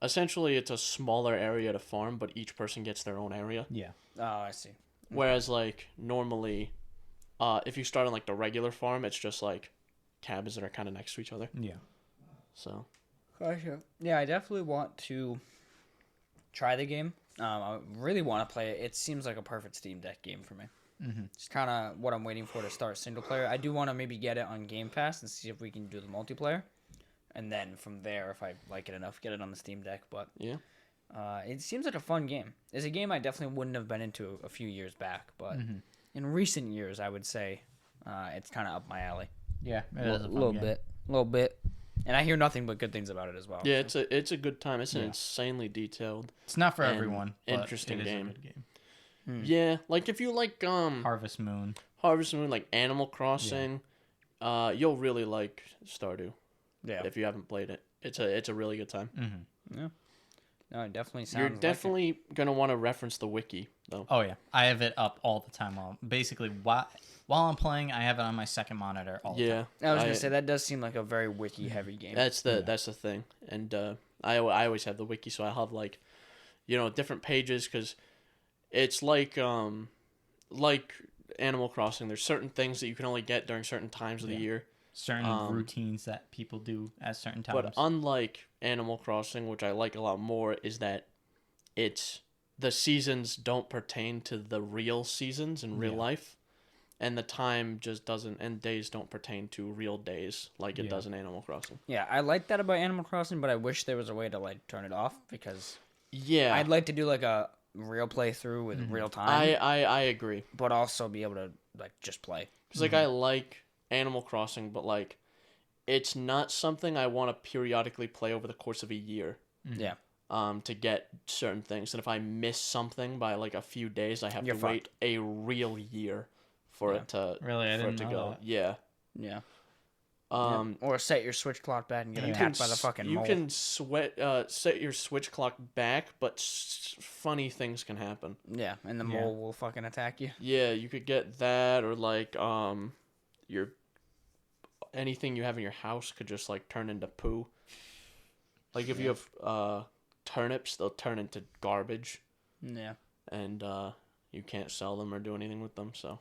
essentially it's a smaller area to farm, but each person gets their own area. Yeah. Oh, I see. Whereas like normally, if you start on like the regular farm, it's just like cabins that are kind of next to each other. Yeah. So. Gotcha. Yeah, I definitely want to try the game. I really want to play it. It seems like a perfect Steam Deck game for me. Mm-hmm. It's kind of what I'm waiting for to start single player. I do want to maybe get it on Game Pass and see if we can do the multiplayer. And then from there, if I like it enough, get it on the Steam Deck. But Yeah. it seems like a fun game. It's a game I definitely wouldn't have been into a few years back. But in recent years, I would say it's kind of up my alley. Yeah, it is a fun little game. bit. And I hear nothing but good things about it as well. Yeah, it's a good time. It's an insanely detailed. It's not for and everyone. But interesting it is game. A good game. Yeah, like if you like Harvest Moon. like Animal Crossing, you'll really like Stardew. Yeah. If you haven't played it, it's a really good time. Mm-hmm. Yeah. No, it definitely sounds. You're definitely gonna want to reference the wiki though. Oh yeah, I have it up all the time. While I'm playing, I have it on my second monitor all the time. I was gonna say that does seem like a very wiki heavy game. That's the thing, and I always have the wiki, so I have like, different pages because it's like Animal Crossing. There's certain things that you can only get during certain times of the year. Certain routines that people do at certain times. But unlike Animal Crossing, which I like a lot more, is that the seasons don't pertain to the real seasons in real life, and the time just doesn't, and days don't pertain to real days like it does in Animal Crossing. Yeah, I like that about Animal Crossing, but I wish there was a way to like turn it off because I'd like to do like a real playthrough with real time. I agree, but also be able to like just play. because like I like Animal Crossing, but like it's not something I want to periodically play over the course of a year. Yeah. To get certain things, and if I miss something by like a few days, I have to wait a real year for it to go. That. Yeah. Yeah. Or set your Switch clock back and get attacked by the fucking mole. You can set your Switch clock back, but funny things can happen. Yeah, and the mole will fucking attack you. Yeah, you could get that, or like your anything you have in your house could just like turn into poo. Like if you have turnips, they'll turn into garbage. Yeah. And you can't sell them or do anything with them, so.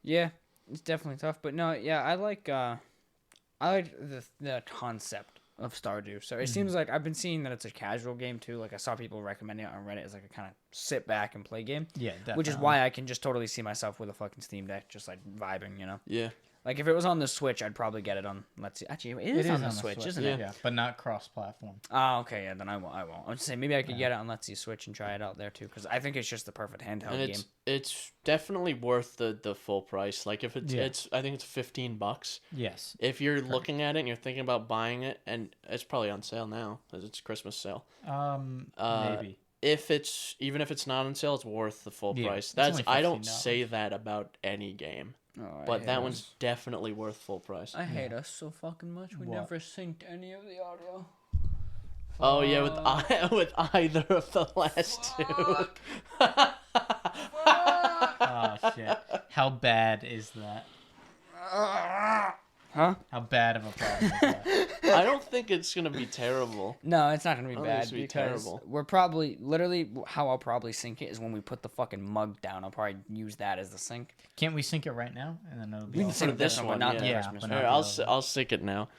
Yeah, it's definitely tough, but no, yeah, I like the concept of Stardew. So it seems like I've been seeing that it's a casual game too. Like I saw people recommending it on Reddit as like a kind of sit back and play game. Yeah, definitely. Which is why I can just totally see myself with a fucking Steam Deck just like vibing, Yeah. Like if it was on the Switch, I'd probably get it on. Let's see. Actually, it is on the Switch, isn't it? Yeah, but not cross-platform. Oh, okay. Yeah, then I won't. I was saying maybe I could get it on Let's See Switch and try it out there too, because I think it's just the perfect handheld And game. it's definitely worth the full price. Like if it's I think it's $15. Yes. If you're looking at it and you're thinking about buying it, and it's probably on sale now because it's Christmas sale. Maybe. Even if it's not on sale, it's worth the full price. It's only I don't $15. say that about any game. Oh, But that one's definitely worth full price. I hate us so fucking much. We never synced any of the audio. Oh yeah, with either of the last two. Oh shit! How bad is that? Huh? How bad of a problem is that? I don't think it's gonna be terrible. No, it's not gonna be I don't think bad it's gonna be because terrible. we're probably literally how I'll probably sync it is when we put the fucking mug down. I'll probably use that as the sync. Can't we sync it right now? And then it'll be We can all sync set? this one, but not the yeah, Christmas but one. not Here, I'll sync it now.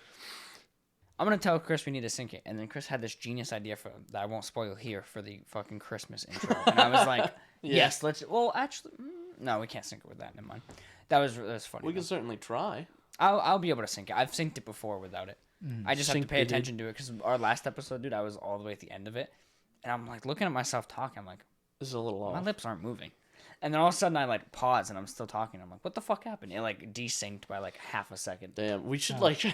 I'm gonna tell Chris we need to sync it, and then Chris had this genius idea for that I won't spoil here for the fucking Christmas intro, and I was like, yes, let's. Well, actually, no, we can't sync it with that. Never mind. That was funny. We can certainly try. I'll be able to sync it. I've synced it before without it. I just have to pay Sync-ed. attention to it because our last episode, dude, I was all the way at the end of it, and I'm like looking at myself talking. I'm like, This is a little my off. lips aren't moving, and then all of a sudden I like pause and I'm still talking. I'm like, what the fuck happened? It like desynced by like half a second. Damn, we should like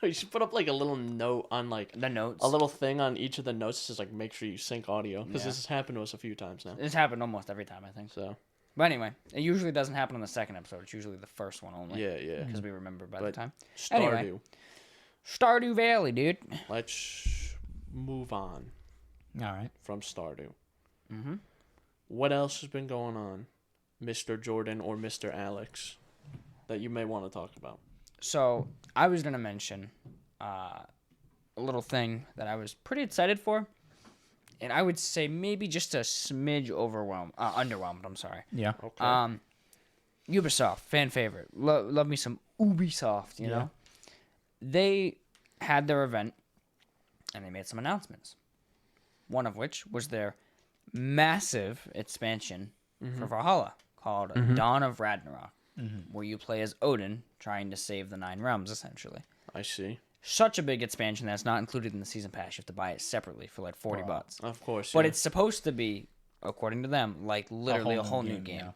we should put up like a little note on like The notes. a little thing on each of the notes that says like make sure you sync audio because this has happened to us a few times now. It's happened almost every time, I think. So But anyway, it usually doesn't happen on the second episode. It's usually the first one only. yeah. Because we remember by the But time. Stardew. Anyway. Stardew Valley, dude. Let's move on All right. from Stardew. Mm-hmm. What else has been going on, Mr. Jordan or Mr. Alex, that you may want to talk about? So, I was going to mention a little thing that I was pretty excited for. and I would say maybe just a smidge underwhelmed. I'm sorry. Yeah. Okay. Ubisoft, fan favorite. Love me some Ubisoft, you know? They had their event, and they made some announcements. One of which was their massive expansion for Valhalla called Dawn of Ragnarok, where you play as Odin trying to save the 9 realms, essentially. I see. Such a big expansion that's not included in the season pass. You have to buy it separately for like $40. Of course. But yeah. it's supposed to be, according to them, like literally a whole new game. Yeah.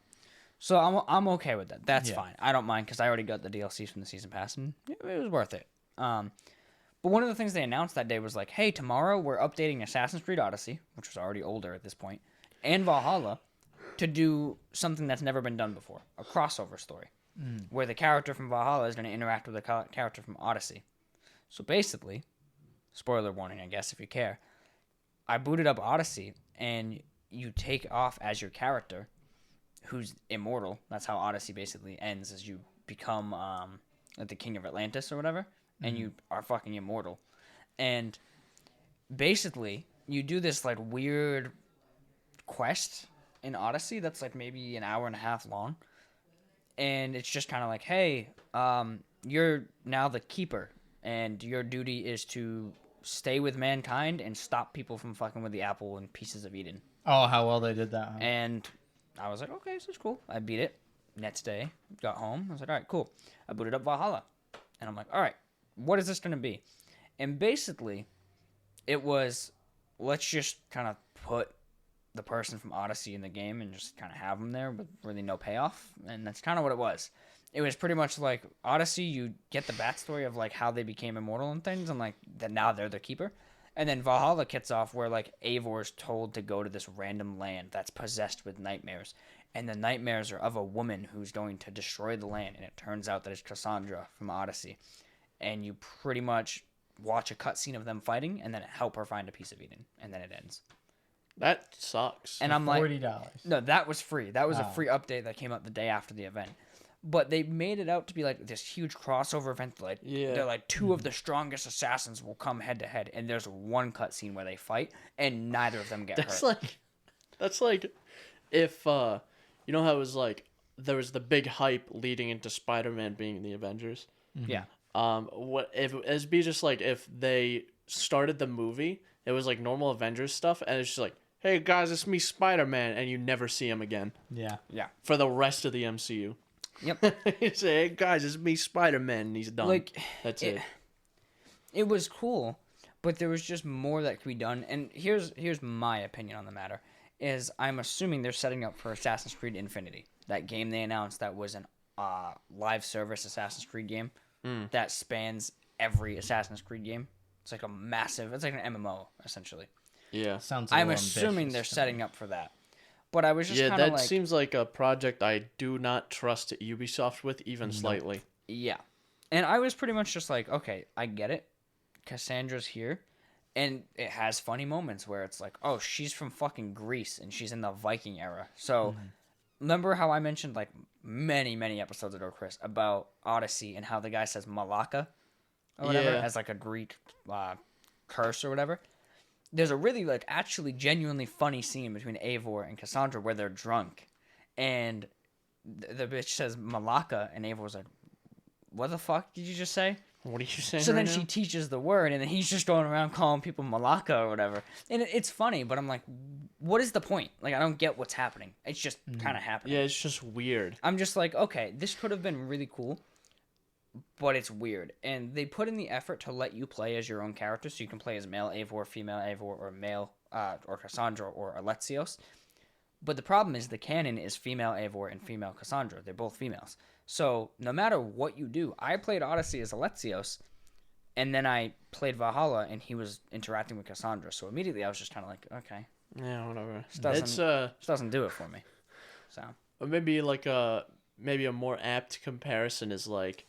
So I'm okay with that. That's fine. I don't mind because I already got the DLCs from the season pass and it was worth it. But one of the things they announced that day was like, hey, tomorrow we're updating Assassin's Creed Odyssey, which was already older at this point, and Valhalla to do something that's never been done before, a crossover story, where the character from Valhalla is going to interact with the character from Odyssey. So basically, spoiler warning, I guess, if you care, I booted up Odyssey, and you take off as your character, who's immortal. That's how Odyssey basically ends, as you become like the king of Atlantis or whatever, and you are fucking immortal. And basically, you do this like weird quest in Odyssey that's like maybe an hour and a half long, and it's just kind of like, hey, you're now the keeper, and your duty is to stay with mankind and stop people from fucking with the apple and pieces of Eden. Oh, how well they did that. Huh? And I was like, okay, this is cool. I beat it. Next day, got home. I was like, all right, cool. I booted up Valhalla. And I'm like, all right, what is this going to be? And basically, it was, let's just kind of put the person from Odyssey in the game and just kind of have them there with really no payoff. And that's kind of what it was. It was pretty much like Odyssey, you get the backstory of like how they became immortal and things, and like that now they're the keeper. And then Valhalla kicks off where like Eivor's told to go to this random land that's possessed with nightmares. And the nightmares are of a woman who's going to destroy the land, and it turns out that it's Cassandra from Odyssey. And you pretty much watch a cutscene of them fighting, and then help her find a piece of Eden, and then it ends. That sucks. And I'm like, $40. no, that was free. That was a free update that came out the day after the event. But they made it out to be like this huge crossover event. Like, they're like two of the strongest assassins will come head to head, and there's one cutscene where they fight, and neither of them get hurt. That's like if you know how it was like there was the big hype leading into Spider-Man being in the Avengers. Yeah. What if it'd be just like if they started the movie, it was like normal Avengers stuff, and it's just like, hey guys, it's me, Spider-Man, and you never see him again. Yeah. Yeah. For the rest of the MCU. Yep. You say, hey guys, it's me, Spider-Man, and he's done. Like, that's it. It was cool, but there was just more that could be done. And here's my opinion on the matter: is I'm assuming they're setting up for Assassin's Creed Infinity, that game they announced that was an live service Assassin's Creed game that spans every Assassin's Creed game. It's like it's like an MMO essentially. Yeah. Sounds. I'm assuming they're setting up for that. But I was just kind of that like, seems like a project I do not trust Ubisoft with even slightly. yeah. And I was pretty much just like, okay, I get it. Cassandra's here. And it has funny moments where it's like, oh, she's from fucking Greece and she's in the Viking era. So remember how I mentioned like many, many episodes ago, Chris, about Odyssey and how the guy says Malaka or whatever as like a Greek curse or whatever? There's a really, like, actually genuinely funny scene between Eivor and Cassandra where they're drunk. And the bitch says Malaka, and Eivor's like, what the fuck did you just say? What are you saying? So right then now? she teaches the word, and then he's just going around calling people Malaka or whatever. And it's funny, but I'm like, what is the point? Like, I don't get what's happening. It's just kind of happening. Yeah, it's just weird. I'm just like, okay, this could have been really cool, but it's weird. And they put in the effort to let you play as your own character, so you can play as male Eivor, female Eivor, or male or Cassandra or Alexios. But the problem is the canon is female Eivor and female Cassandra. They're both females. So no matter what you do, I played Odyssey as Alexios, and then I played Valhalla, and he was interacting with Cassandra. So immediately I was just kind of like, okay. Yeah, whatever. This doesn't do it for me. So. Or maybe like a more apt comparison is like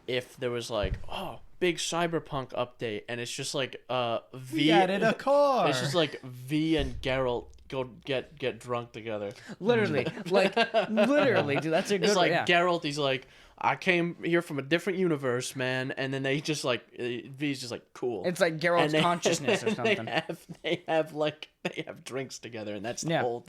if there was like, oh, big Cyberpunk update, and it's just like V. We added a car. It's just like V and Geralt go get drunk together. Literally, literally, dude. That's a good. It's like yeah. Geralt. He's like, I came here from a different universe, man. And then they just like, V's just like, cool. It's like Geralt's consciousness or something. They have drinks together, and that's the whole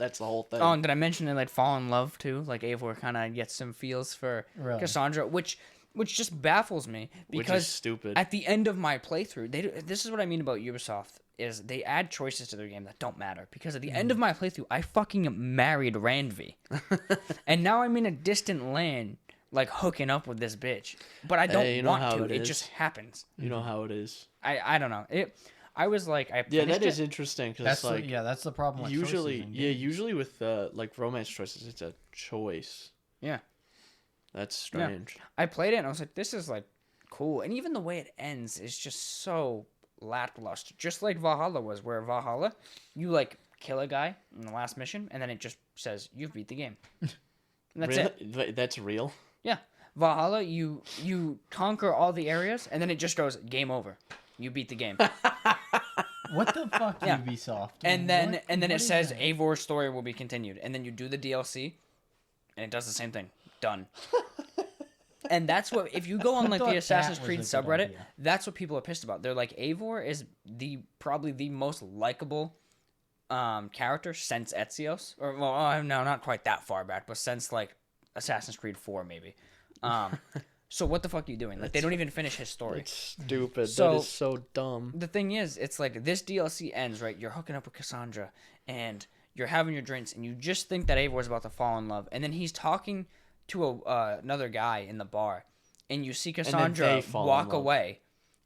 thing. Oh, and did I mention they like fall in love too? Like Eivor kind of gets some feels for Cassandra, which just baffles me because which is stupid. At the end of my playthrough, this is what I mean about Ubisoft is they add choices to their game that don't matter because at the end of my playthrough I fucking married Randvi, and now I'm in a distant land like hooking up with this bitch, but I don't want to. It just happens. You know how it is. I don't know it. I was like, that is interesting because it's like that's the problem. With usually with like romance choices, it's a choice. Yeah, that's strange. Yeah. I played it and I was like, this is like cool, and even the way it ends is just so lackluster, just like Valhalla was. Where Valhalla, you like kill a guy in the last mission, and then it just says you've beat the game. And that's it. That's real. Yeah, Valhalla, you conquer all the areas, and then it just goes game over. You beat the game. What the fuck, Ubisoft? And then it says Eivor's story will be continued, and then you do the DLC, and it does the same thing. Done. And that's what, if you go on like the Assassin's Creed subreddit, that's what people are pissed about. They're like, Eivor is probably the most likable character since Ezio's, or well, no, not quite that far back, but since like Assassin's Creed 4 maybe. So what the fuck are you doing? Like, they don't even finish his story. It's stupid. That is so dumb. The thing is, it's like this DLC ends, right? You're hooking up with Cassandra, and you're having your drinks, and you just think that Eivor's about to fall in love, and then he's talking to another guy in the bar, and you see Cassandra walk away,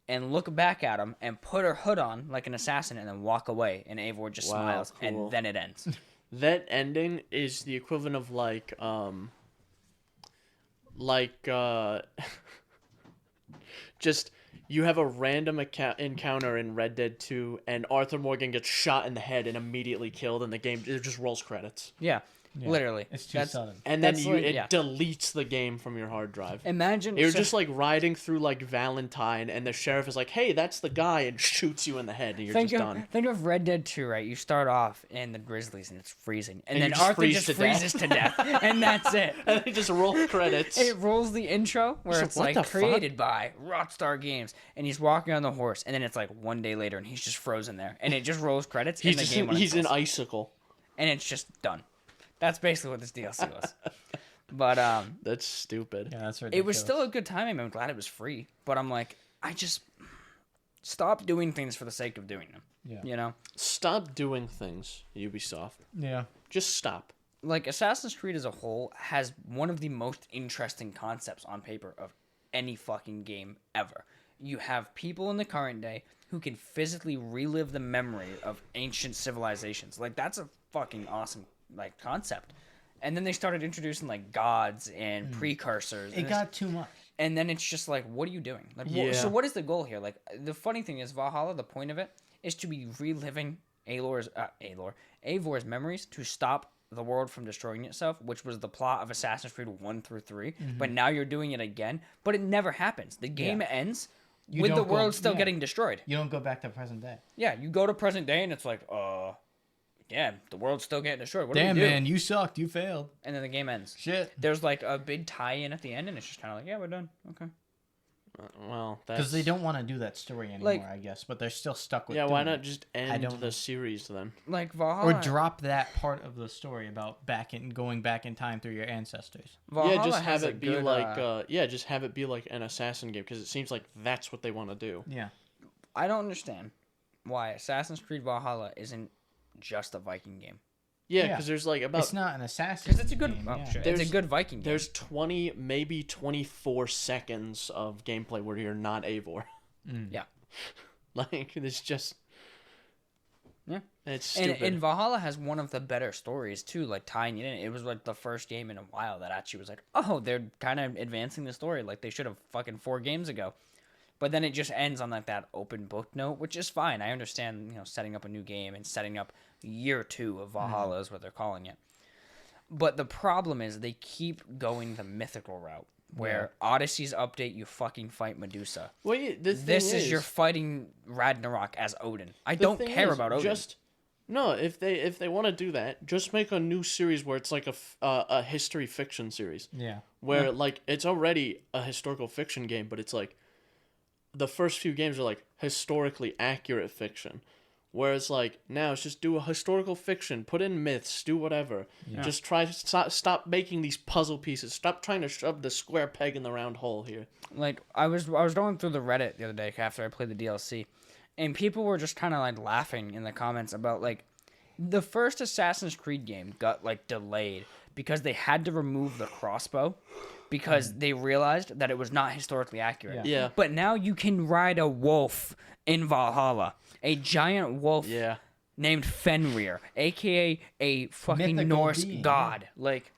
and look back at him, and put her hood on like an assassin, and then walk away, and Eivor just smiles, cool. And then it ends. That ending is the equivalent of just you have a random encounter in Red Dead 2 and Arthur Morgan gets shot in the head and immediately killed, and the game it just rolls credits. Yeah. Literally. It's too sudden. And then it deletes the game from your hard drive. Imagine you're just like riding through like Valentine and the sheriff is like, hey, that's the guy, and shoots you in the head, and you're just done. Think of Red Dead 2, right? You start off in the Grizzlies and it's freezing. And then Arthur just freezes to death. And that's it. And they just roll credits. It rolls the intro where it's like created by Rockstar Games. And he's walking on the horse. And then it's like one day later and he's just frozen there. And it just rolls credits. He's an icicle. And it's just done. That's basically what this DLC was. But that's stupid. Yeah, that's ridiculous. It was still a good time. I'm glad it was free. But I'm like, I just stop doing things for the sake of doing them. Yeah. You know? Stop doing things, Ubisoft. Yeah. Just stop. Like, Assassin's Creed as a whole has one of the most interesting concepts on paper of any fucking game ever. You have people in the current day who can physically relive the memory of ancient civilizations. Like, that's a fucking awesome like concept. And then they started introducing like gods and precursors. It got too much. And then it's just like, what are you doing? Like, so what is the goal here? Like, the funny thing is, Valhalla, the point of it is to be reliving Eivor's memories to stop the world from destroying itself, which was the plot of Assassin's Creed 1 through 3. Mm-hmm. But now you're doing it again. But it never happens. The game ends with the world still getting destroyed. You don't go back to present day. Yeah, you go to present day and it's like, yeah, the world's still getting destroyed. What Damn, do we do? Man, you sucked. You failed. And then the game ends. Shit. There's like a big tie-in at the end, and it's just kind of like, yeah, we're done. Okay. Well, because they don't want to do that story anymore, I guess. But they're still stuck with. Yeah, why not just end the series then? Like Valhalla, or drop that part of the story about going back in time through your ancestors. Valhalla just have it be just have it be like an assassin game, because it seems like that's what they want to do. Yeah. I don't understand why Assassin's Creed Valhalla isn't just a Viking game. Yeah, because there's like about... It's not an assassin because it's a good... game. It's a good Viking game. There's 20, maybe 24 seconds of gameplay where you're not Eivor. Yeah. Like, it's just... Yeah. It's stupid. And Valhalla has one of the better stories, too, like, tying it in. It was, like, the first game in a while that actually was like, oh, they're kind of advancing the story like they should have fucking 4 games ago. But then it just ends on like that open book note, which is fine. I understand, setting up a new game and setting up year 2 of Valhalla is what they're calling it. But the problem is they keep going the mythical route, where Odyssey's update, you fucking fight Medusa. Well, this is you're fighting Ragnarok as Odin. I don't care about Odin. No, if they want to do that, just make a new series where it's like a history fiction series. Yeah. Where like it's already a historical fiction game, but it's like the first few games are like historically accurate fiction. Whereas like now it's just do a historical fiction, put in myths, do whatever. Yeah. Just try to stop making these puzzle pieces. Stop trying to shove the square peg in the round hole here. Like I was going through the Reddit the other day after I played the DLC, and people were just kind of like laughing in the comments about like the first Assassin's Creed game got like delayed because they had to remove the crossbow because they realized that it was not historically accurate. Yeah. But now you can ride a wolf in Valhalla, a giant wolf Yeah. named Fenrir, aka a fucking Mythical Norse being, god. Like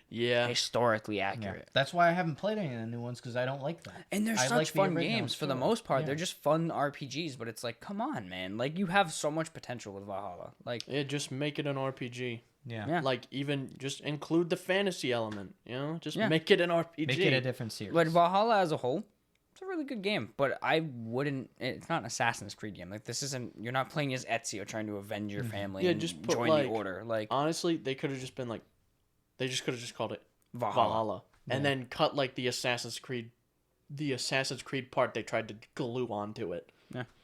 Yeah. historically Yeah. accurate. That's why I haven't played any of the new ones, because I don't like that. And they're I such like the fun original games for the story. most part. Yeah. They're just fun RPGs, but it's like, come on, man. Like you have so much potential with Valhalla. Like Yeah, just make it an RPG. Yeah. Yeah. Like even just include the fantasy element, you know? Just Yeah. make it an RPG. Make it a different series. But Valhalla as a whole, it's a really good game. But I wouldn't. It's not an Assassin's Creed game. Like this isn't. You're not playing as Ezio trying to avenge your family. Yeah, and just put, join like, the order. Like Honestly, they could have just been like they just could have just called it Valhalla. Valhalla. And then cut like the Assassin's Creed part they tried to glue onto it.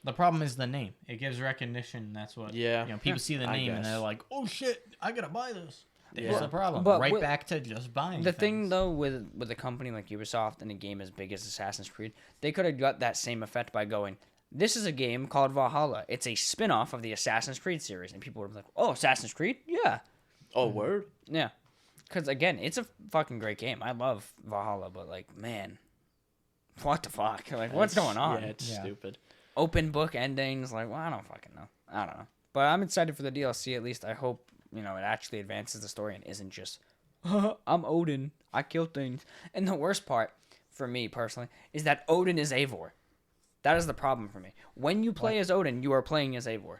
The problem is the name. It gives recognition. That's what. Yeah. You know, people see the I name and guess. they're like, "Oh shit, I gotta buy this." There's Yeah. the problem. But right with- back to just buying. The thing things. though with a company like Ubisoft and a game as big as Assassin's Creed, they could have got that same effect by going, "This is a game called Valhalla. It's a spin-off of the Assassin's Creed series," and people would be like, "Oh, Assassin's Creed? Yeah, Oh, word? yeah." Because again, it's a fucking great game. I love Valhalla, but like, man, what the fuck? Like, what's going on? Yeah, it's Yeah. stupid. Open book endings. Like, well, I don't fucking know. I don't know. But I'm excited for the DLC. At least I hope it actually advances the story and isn't just, I'm Odin. I kill things. And the worst part for me personally is that Odin is Eivor. That is the problem for me. When you play as Odin, you are playing as Eivor,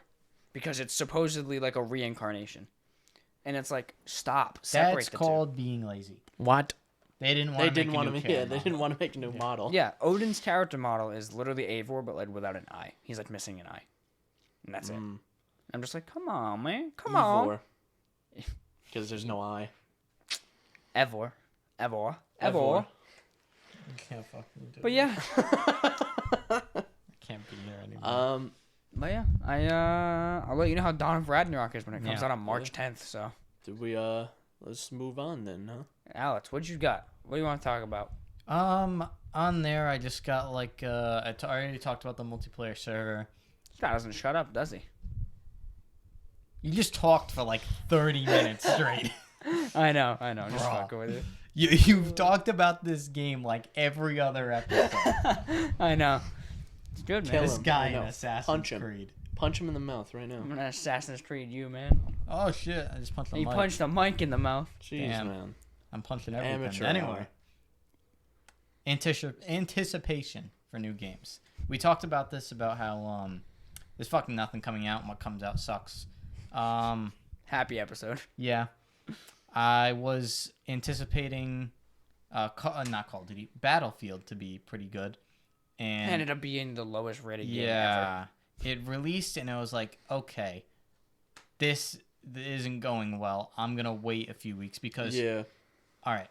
because it's supposedly like a reincarnation. And it's like, stop. Separate That's the called being lazy. What? They didn't want. They to didn't want want to to make they didn't want to make a new model. two. Yeah, Odin's character model is literally Eivor, but like without an eye. He's like missing an eye. And that's it. I'm just like, come on, man. Come on. Because there's no eye. Eivor. Eivor. Can't fucking do But yeah. I can't be here anymore. But yeah, I'll let you know how Dawn of Ragnarok is when it comes Yeah. out on March 10th. So, Did we let's move on then, huh? Alex, what you got? What do you want to talk about? On there, I just got like I already talked about the multiplayer server. This guy doesn't shut up, does he? You just talked for like 30 minutes straight. I know. I'm just Bro. fucking with it. You've talked about this game like every other episode. I know. It's good, man. Kill This him. guy I in know. Assassin's Punch him. Creed. Punch him in the mouth right now. I'm gonna Assassin's Creed you, man. Oh shit! I just punched the He mic. punched a mic in the mouth. Jeez, Damn. man. I'm punching everything. Amateur Anyway, anticipation for new games. We talked about this about how there's fucking nothing coming out and what comes out sucks. Happy episode. Yeah, I was anticipating not Call of Duty, Battlefield to be pretty good, and Ended up being the lowest rated game ever. yeah, it released and I was like, okay, this isn't going well. I'm gonna wait a few weeks because Yeah. all right,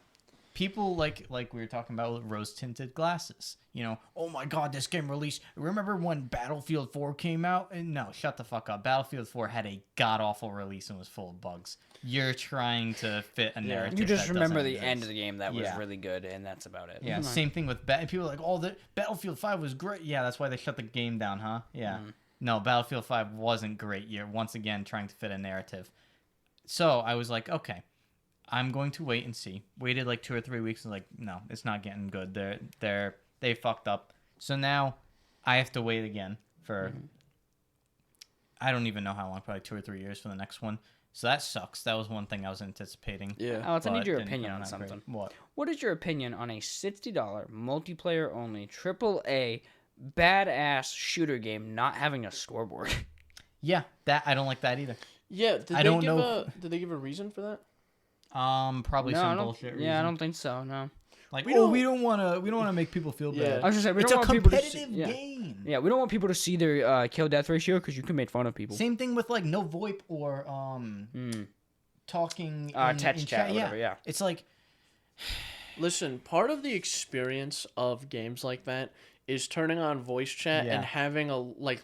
people like we were talking about with rose tinted glasses. You know, oh my god, this game released. Remember when Battlefield 4 came out? And no, shut the fuck up. Battlefield 4 had a god awful release and was full of bugs. You're trying to fit a narrative. You just that remember doesn't the exist. end of the game that was Yeah. really good, and that's about it. Yeah, same thing with people are like, oh, the Battlefield 5 was great. Yeah, that's why they shut the game down, huh? Yeah. No, Battlefield 5 wasn't great. You're once again trying to fit a narrative. So I was like, okay, I'm going to wait and see. Waited like 2 or 3 weeks and like, no, it's not getting good. They fucked up. So now I have to wait again for I don't even know how long, probably 2 or 3 years for the next one. So that sucks. That was one thing I was anticipating. Yeah. Alex, I need but your didn't opinion come on out great. something. What? What is your opinion on a $60 multiplayer only AAA badass shooter game not having a scoreboard? Yeah, that I don't like that either. Yeah. Did I they don't give know Did they give a reason for that? Probably No, I some don't, bullshit reason. yeah, I don't think so. No. Like, We we don't want to make people feel Yeah. bad. I was just saying, we It's don't a want people to see, competitive game. Yeah, we don't want people to see their kill death ratio because you can make fun of people. Same thing with like no VoIP or talking text chat or whatever, yeah. It's like, Listen, part of the experience of games like that is turning on voice chat Yeah. and having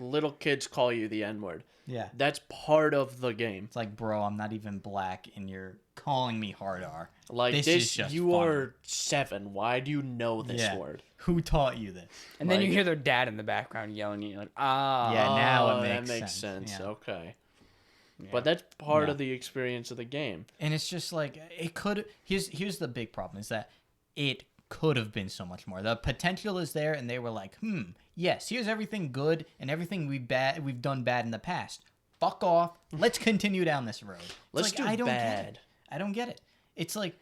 little kids call you the N-word. yeah. That's part of the game. It's like, bro, I'm not even black, and you're calling me hard R. Like This this, is just you funny. are 7. Why do you know this Yeah. word? Who taught you this? And then you Like- hear their dad in the background yelling at you like, ah. Yeah, now Oh, it that makes makes sense. sense. Yeah. Okay. Yeah. But that's part Yeah. of the experience of the game. And it's just like it could. Here's the big problem is that it could have been so much more. The potential is there, and they were like, yes, here's everything good and everything we've done bad in the past. Fuck off. Let's continue down this road. It's Let's like, do I don't get bad. it. I don't get it. It's like,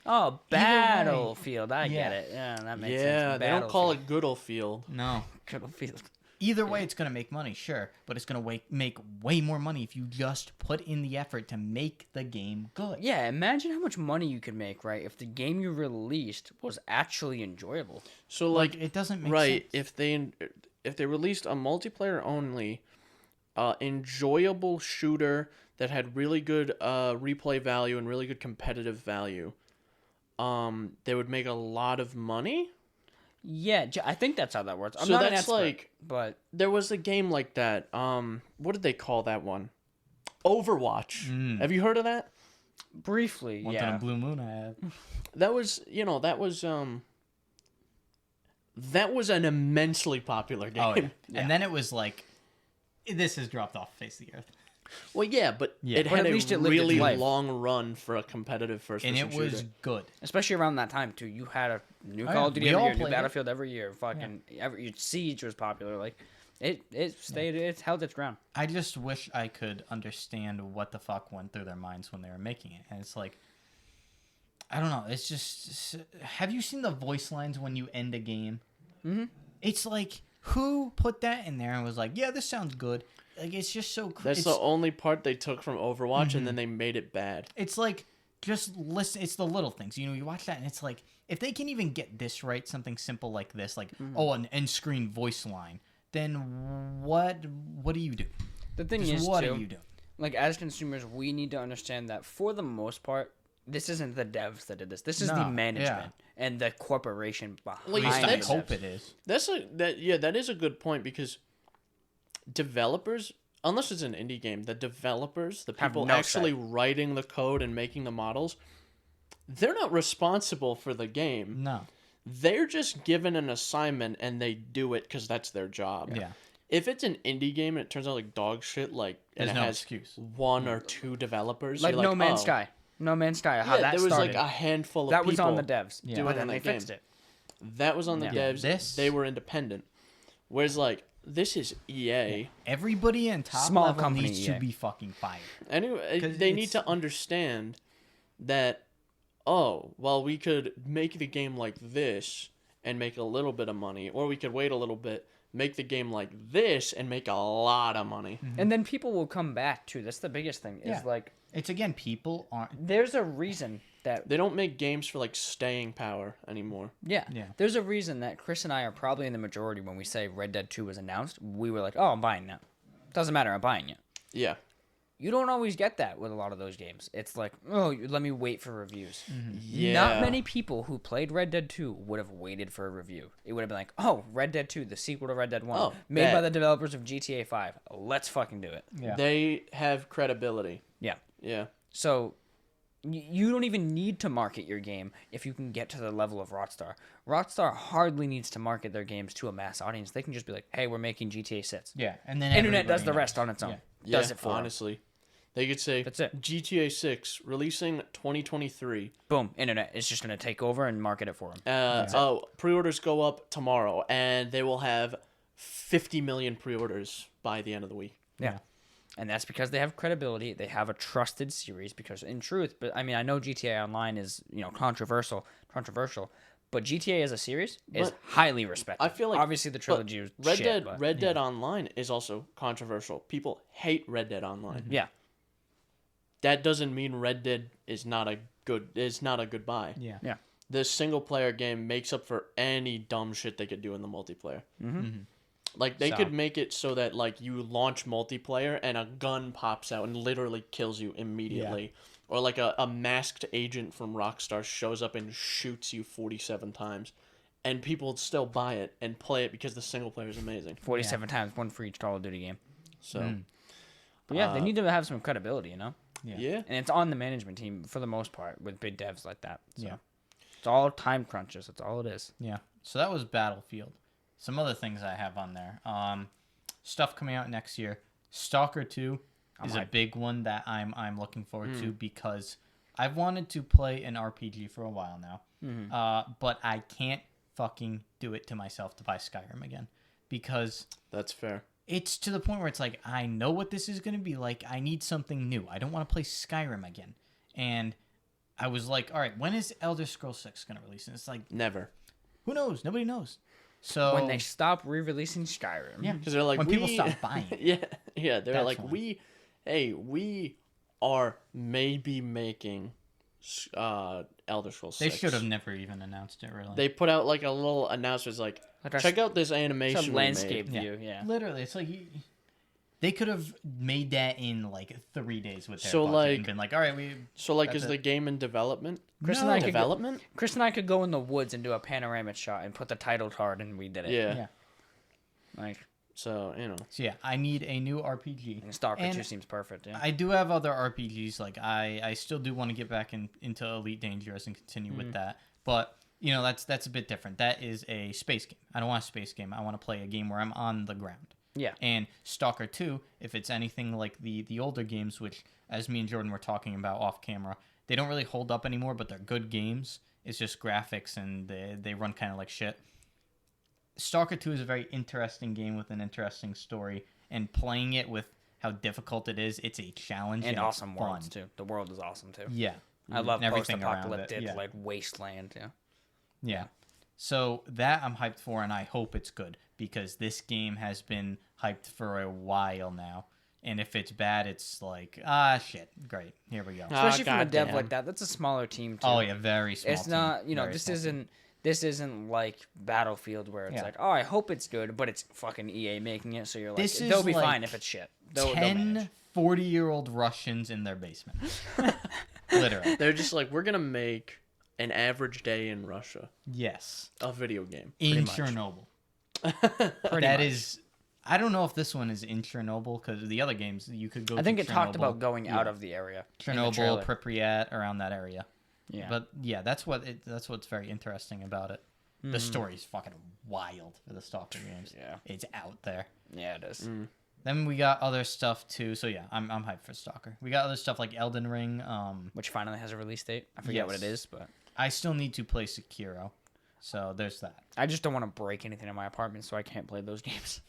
Oh, Battlefield. I Yeah. get it. Yeah, that makes sense. Yeah, they don't call it Goodlefield. no. Battlefield. Either way, it's going to make money, sure. But it's going to make way more money if you just put in the effort to make the game good. Yeah, imagine how much money you could make, right, if the game you released was actually enjoyable. So Like, it doesn't make right, sense. if they released a multiplayer only enjoyable shooter that had really good replay value and really good competitive value, they would make a lot of money. Yeah, I think that's how that works. I'm So not an that's expert, like- but There was a game like that. What did they call that one? Overwatch. Have you heard of that? briefly, Once yeah. on a blue moon, I have. That was an immensely popular game. Oh, yeah. And then it was like, this has dropped off the face of the earth. Well, yeah, but Yeah. it But had at least a it lived its really life. long run for a competitive And it first-person was shooter. good. Especially around that time too. You had a new Oh, Call yeah. of Duty We every all year, new played it. Battlefield every year. Fucking Siege was popular. Like it stayed. It held its ground. I just wish I could understand what the fuck went through their minds when they were making it. And it's like, I don't know. It's just, have you seen the voice lines when you end a game? Mm-hmm. It's like, who put that in there and was like, yeah, this sounds good. Like, it's just so That's the only part they took from Overwatch, and then they made it bad. It's like, just listen. It's the little things. You know, you watch that and it's like, if they can even get this right, something simple like this, like, an end screen voice line, then what do you do? The thing Just is, what too, do you do? like as consumers, we need to understand that for the most part, this isn't the devs that did this. This is the No, management and the corporation behind Well, At least I that's- the hope devs. it is. That is a good point, because developers, unless it's an indie game, the developers, the Have people no actually say. writing the code and making the models, they're not responsible for the game. No. They're just given an assignment and they do it because that's their job. Yeah. If it's an indie game and it turns out like dog shit, like, and There's it no has excuse. one or two developers, Like you're No Man's oh. Sky. No Man's Sky. How Yeah, that there was started. like a handful of that people. was on the devs. Yeah. But doing then they that game. fixed it. That was on the Yeah. devs. They were independent. Whereas like this is EA. Everybody in top Small level company, needs yeah. to be fucking fired. Anyway, 'Cause they need it's- to understand that, oh, well, we could make the game like this and make a little bit of money, or we could wait a little bit, make the game like this and make a lot of money. And then people will come back too. That's the biggest thing. Is Yeah. like It's again, people aren't. there's a reason that They don't make games for like staying power anymore. yeah. Yeah. There's a reason that Chris and I are probably in the majority when we say Red Dead 2 was announced. We were like, oh, I'm buying now. Doesn't matter, I'm buying it. Yeah. You don't always get that with a lot of those games. It's like, oh, let me wait for reviews. Yeah. Not many people who played Red Dead 2 would have waited for a review. It would have been like, oh, Red Dead 2, the sequel to Red Dead 1, Oh, made by bet. the developers of GTA 5. Let's fucking do it. Yeah. They have credibility. Yeah. Yeah. So you don't even need to market your game if you can get to the level of Rockstar. Rockstar hardly needs to market their games to a mass audience. They can just be like, hey, we're making GTA 6. Yeah, and then Internet does the everybody rest knows. on its own. Yeah. Does it for 'em. honestly. They could say That's it. GTA 6 releasing 2023. Boom. Internet is just going to take over and market it for them. Pre-orders go up tomorrow, and they will have 50 million pre-orders by the end of the week. Yeah. And that's because they have credibility. They have a trusted series because in truth, but I mean, I know GTA Online is, controversial, but GTA as a series is But highly respected. I feel like obviously the trilogy is Red shit, Dead but Red Dead Online is also controversial. People hate Red Dead Online. yeah. That doesn't mean Red Dead is not a good buy. Yeah. Yeah. this single player game makes up for any dumb shit they could do in the multiplayer. Like they could make it so that like you launch multiplayer and a gun pops out and literally kills you immediately. Or like a masked agent from Rockstar shows up and shoots you 47 times. And people would still buy it and play it because the single player is amazing. 47 times, one for each Call of Duty game. So, But yeah, they need to have some credibility, you know? yeah. And it's on the management team for the most part with big devs like that. So. Yeah. It's all time crunches. That's all it is. Yeah. So that was Battlefield. Some other things I have on there. Stuff coming out next year. Stalker 2 is a big one that I'm looking forward to because I've wanted to play an RPG for a while now. But I can't fucking do it to myself to buy Skyrim again because That's fair. it's to the point where it's like I know what this is going to be like. I need something new. I don't want to play Skyrim again. And I was like, all right, when is Elder Scrolls 6 going to release? And it's like, Never. who knows? Nobody knows. So When they stop re-releasing Skyrim. yeah, Because they're like, when people stop buying it. yeah. They're That's like, when. we are maybe making Elder Scrolls 6. They should have never even announced it, really. They put out like a little announcement like check out this animation Some we landscape made. view, yeah. Literally, it's like they could have made that in like 3 days with their So, budget like- and been like, all right, So like, That's is the game in development? Chris No. and I could Development? Chris and I could go in the woods and do a panoramic shot and put the title card and we did it. Yeah. Yeah. Like, So So yeah, I need a new RPG. and Stalker And 2 seems perfect, yeah. I do have other RPGs. Like I still do want to get back into Elite Dangerous and continue with that. But you know, that's a bit different. That is a space game. I don't want a space game. I want to play a game where I'm on the ground. Yeah. And Stalker 2, if it's anything like the older games, which as me and Jordan were talking about off camera, they don't really hold up anymore, but they're good games. It's just graphics and they run kind of like shit. Stalker 2 is a very interesting game with an interesting story, and playing it with how difficult it is, it's a challenge And it's awesome fun. worlds, too. The world is awesome, too. Yeah. I love And everything around it, post-apocalyptic, yeah. like, wasteland, yeah. Yeah. So that I'm hyped for, and I hope it's good, because this game has been hyped for a while now. And if it's bad, it's like, shit, great, here we go. Especially from a dev goddamn. like that. That's a smaller team, too. Oh, yeah, very small It's team. not, you know, Very small team. this isn't like Battlefield where it's Yeah. like, oh, I hope it's good, but it's fucking EA making it, so you're like, This is they'll be like fine if it's shit. They'll 10 manage. 40-year-old Russians in their basement. Literally. they're just like, we're gonna make an average day in Russia Yes. a video game. In much. Chernobyl. Pretty That much. is... I don't know if this one is in Chernobyl, because the other games, you could go I think to it talked Chernobyl. about going out Yeah. of the area. in the Chernobyl, trailer. Pripyat, around that area. Yeah. But yeah, that's what's very interesting about it. The story's fucking wild for the Stalker games. Yeah. It's out there. Yeah, it is. Then we got other stuff too. So yeah, I'm hyped for Stalker. We got other stuff like Elden Ring. Which finally has a release date. I forget what it Yes. is, but I still need to play Sekiro. So there's that. I just don't want to break anything in my apartment, so I can't play those games.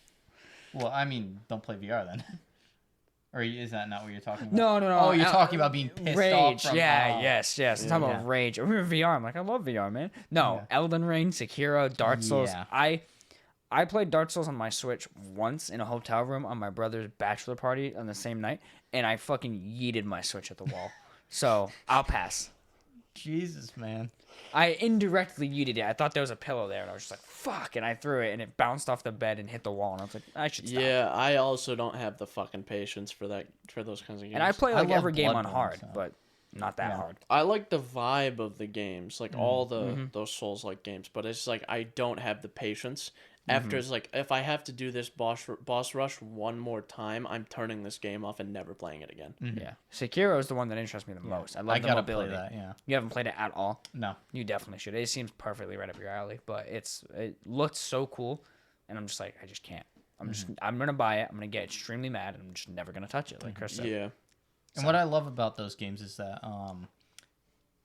Well, I mean, don't play VR then. Or is that not what you're talking about? No, no, no. Oh, you're talking about being pissed Rage. off from... Yeah, oh. yes. I'm talking about Yeah. Rage. I remember VR. I'm like, I love VR, man. No, Elden Ring, Sekiro, Dark Souls. Yeah. I played Dark Souls on my Switch once in a hotel room on my brother's bachelor party on the same night, and I fucking yeeted my Switch at the wall. So I'll pass. Jesus, man. I indirectly yeeted it. I thought there was a pillow there, and I was just like, fuck, and I threw it, and it bounced off the bed and hit the wall, and I was like, I should stop. Yeah, I also don't have the fucking patience for those kinds of games. And I play I like love every game on Bloodborne, hard, so- but not that Yeah. hard. I like the vibe of the games, like all those Souls-like games, but it's like I don't have the patience. After it's like, if I have to do this boss rush one more time, I'm turning this game off and never playing it again. Yeah. Sekiro is the one that interests me the most. I love I the gotta mobility. play that, yeah. You haven't played it at all? No. You definitely should. It seems perfectly right up your alley, but it looked so cool, and I'm just like, I just can't. I'm gonna buy it. I'm gonna get extremely mad, and I'm just never gonna touch it, like Chris said. Yeah. And what I love about those games is that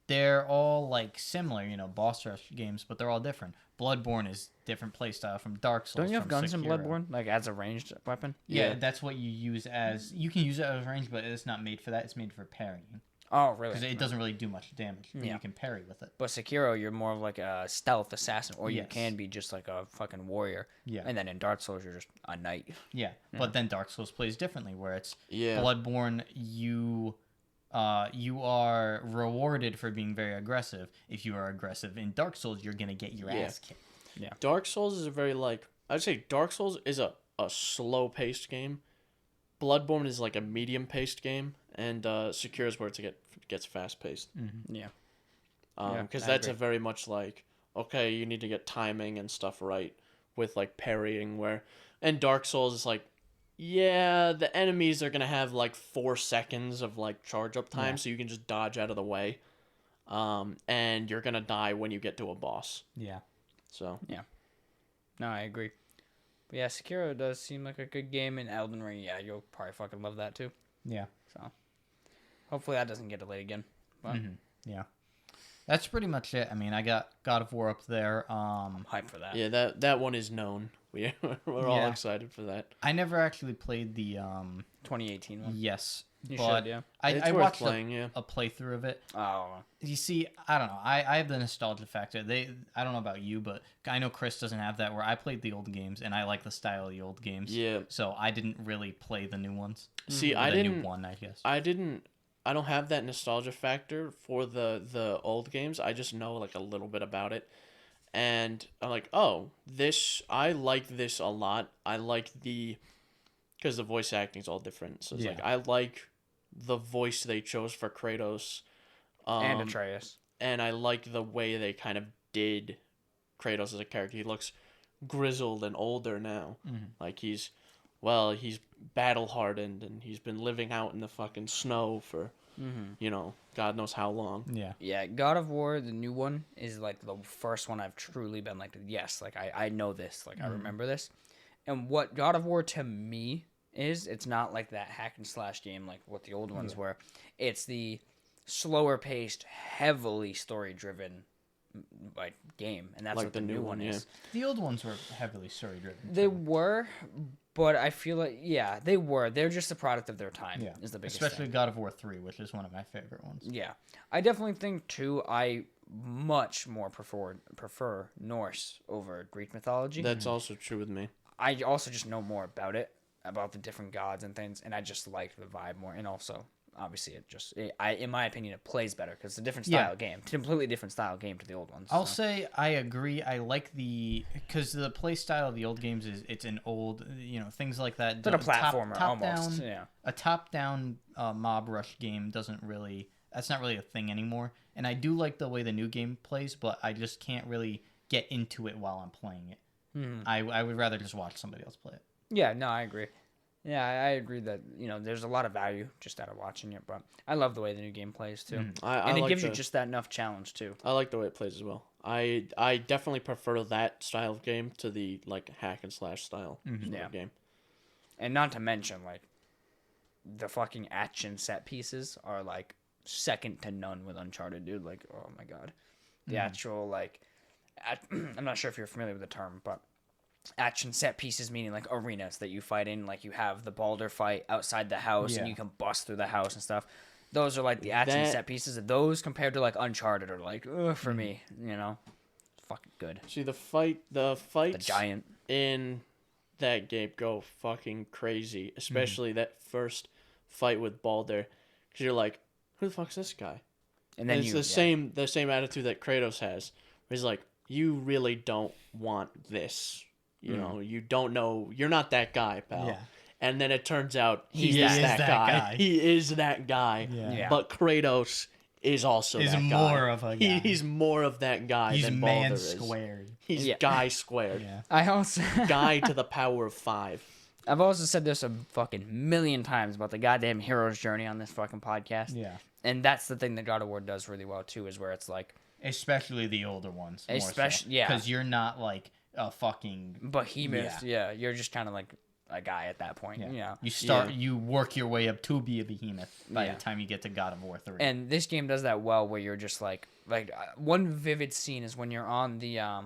they're all like similar, you know, boss rush games, but they're all different. Bloodborne is different playstyle from Dark Souls. Don't you have from guns in Sekiro. Bloodborne, like as a ranged weapon? Yeah, that's what you use as. You can use it as range, but it's not made for that. It's made for parrying Oh, really? because it doesn't really do much damage. But Yeah. you can parry with it. But Sekiro, you're more of like a stealth assassin, or you Yes. can be just like a fucking warrior. Yeah. And then in Dark Souls, you're just a knight. Yeah, but then Dark Souls plays differently, where it's Yeah. Bloodborne. You you are rewarded for being very aggressive. If you are aggressive in Dark Souls, you're gonna get your ass kicked. Yeah. Dark Souls is a very I'd say Dark Souls is a slow paced game. Bloodborne is like a medium paced game, and Sekiro is where it gets fast paced. Mm-hmm. Yeah. Because that's a very much like, okay, you need to get timing and stuff right with like parrying, and Dark Souls is like, yeah, the enemies are gonna have like 4 seconds of like charge up time, so you can just dodge out of the way, and you're gonna die when you get to a boss. Yeah. So yeah, no, I agree. But yeah, Sekiro does seem like a good game, and Elden Ring, yeah, you'll probably fucking love that too. Yeah. So hopefully that doesn't get delayed again. But Yeah. That's pretty much it. I mean, I got God of War up there. I'm hyped for that. Yeah, that one is known. We're all excited for that. I never actually played the 2018 one. Yes, You but should, yeah. It's I worth watched playing, a playthrough of it. Oh, You see, I don't know. I have the nostalgia factor. I don't know about you, but I know Chris doesn't have that. Where I played the old games and I like the style of the old games. Yeah. So I didn't really play the new ones. See, Or I the didn't. new one, I guess. I don't have that nostalgia factor for the old games. I just know like a little bit about it. And I'm like, oh, I like this a lot. I like because the voice acting is all different. So it's like, I like the voice they chose for Kratos. and Atreus. And I like the way they kind of did Kratos as a character. He looks grizzled and older now. Mm-hmm. Like he's battle hardened and he's been living out in the fucking snow for, God knows how long. Yeah. Yeah, God of War, the new one, is like the first one I've truly been like, yes, like I know this, like I remember this. And what God of War to me is, it's not like that hack and slash game like what the old ones were. It's the slower paced, heavily story driven like game, and that's Like what the new one is. The old ones were heavily story driven. They were, but I feel like they were. They're just a product of their time. Yeah. Is the biggest Especially thing. God of War 3, which is one of my favorite ones. Yeah, I definitely think too. I much more prefer Norse over Greek mythology. That's also true with me. I also just know more about it, about the different gods and things, and I just like the vibe more. And also, obviously, in my opinion, it plays better because it's a different style game, completely different style game to the old ones. I'll say I agree. I like because the play style of the old games it's an old, things like that. It's like a platformer top almost. Down, a top-down mob rush game that's not really a thing anymore. And I do like the way the new game plays, but I just can't really get into it while I'm playing it. I would rather just watch somebody else play it. Yeah, no, I agree. Yeah, I agree that there's a lot of value just out of watching it, but I love the way the new game plays too, and it gives you just that enough challenge too. I like the way it plays as well. I definitely prefer that style of game to the like hack and slash style of game. And not to mention like the fucking action set pieces are like second to none with Uncharted, dude. Like, oh my god, the actual like, I'm not sure if you're familiar with the term, but action set pieces meaning like arenas that you fight in, like you have the Baldur fight outside the house and you can bust through the house and stuff. Those are like the action set pieces. Those compared to like Uncharted are like for me, fucking good. See the fights The giant in that game go fucking crazy, especially that first fight with Baldur, because you're like, who the fuck's this guy? and then it's the same attitude that Kratos has, where he's like, you really don't want this. You don't know. You're not that guy, pal. Yeah. And then it turns out he is that guy. He is that guy. Yeah. But Kratos is also that guy. More of a guy. He's more of that guy than Baldur is. He's man squared. He's guy squared. Yeah. I also Guy to the power of 5. I've also said this a fucking million times about the goddamn hero's journey on this fucking podcast. Yeah. And that's the thing that God of War does really well too, is where it's like, especially the older ones. Especially, because you're not like a fucking behemoth. Yeah, you're just kind of like a guy at that point. Yeah. You work your way up to be a behemoth by the time you get to God of War 3. And this game does that well, where you're just like one vivid scene is when you're on the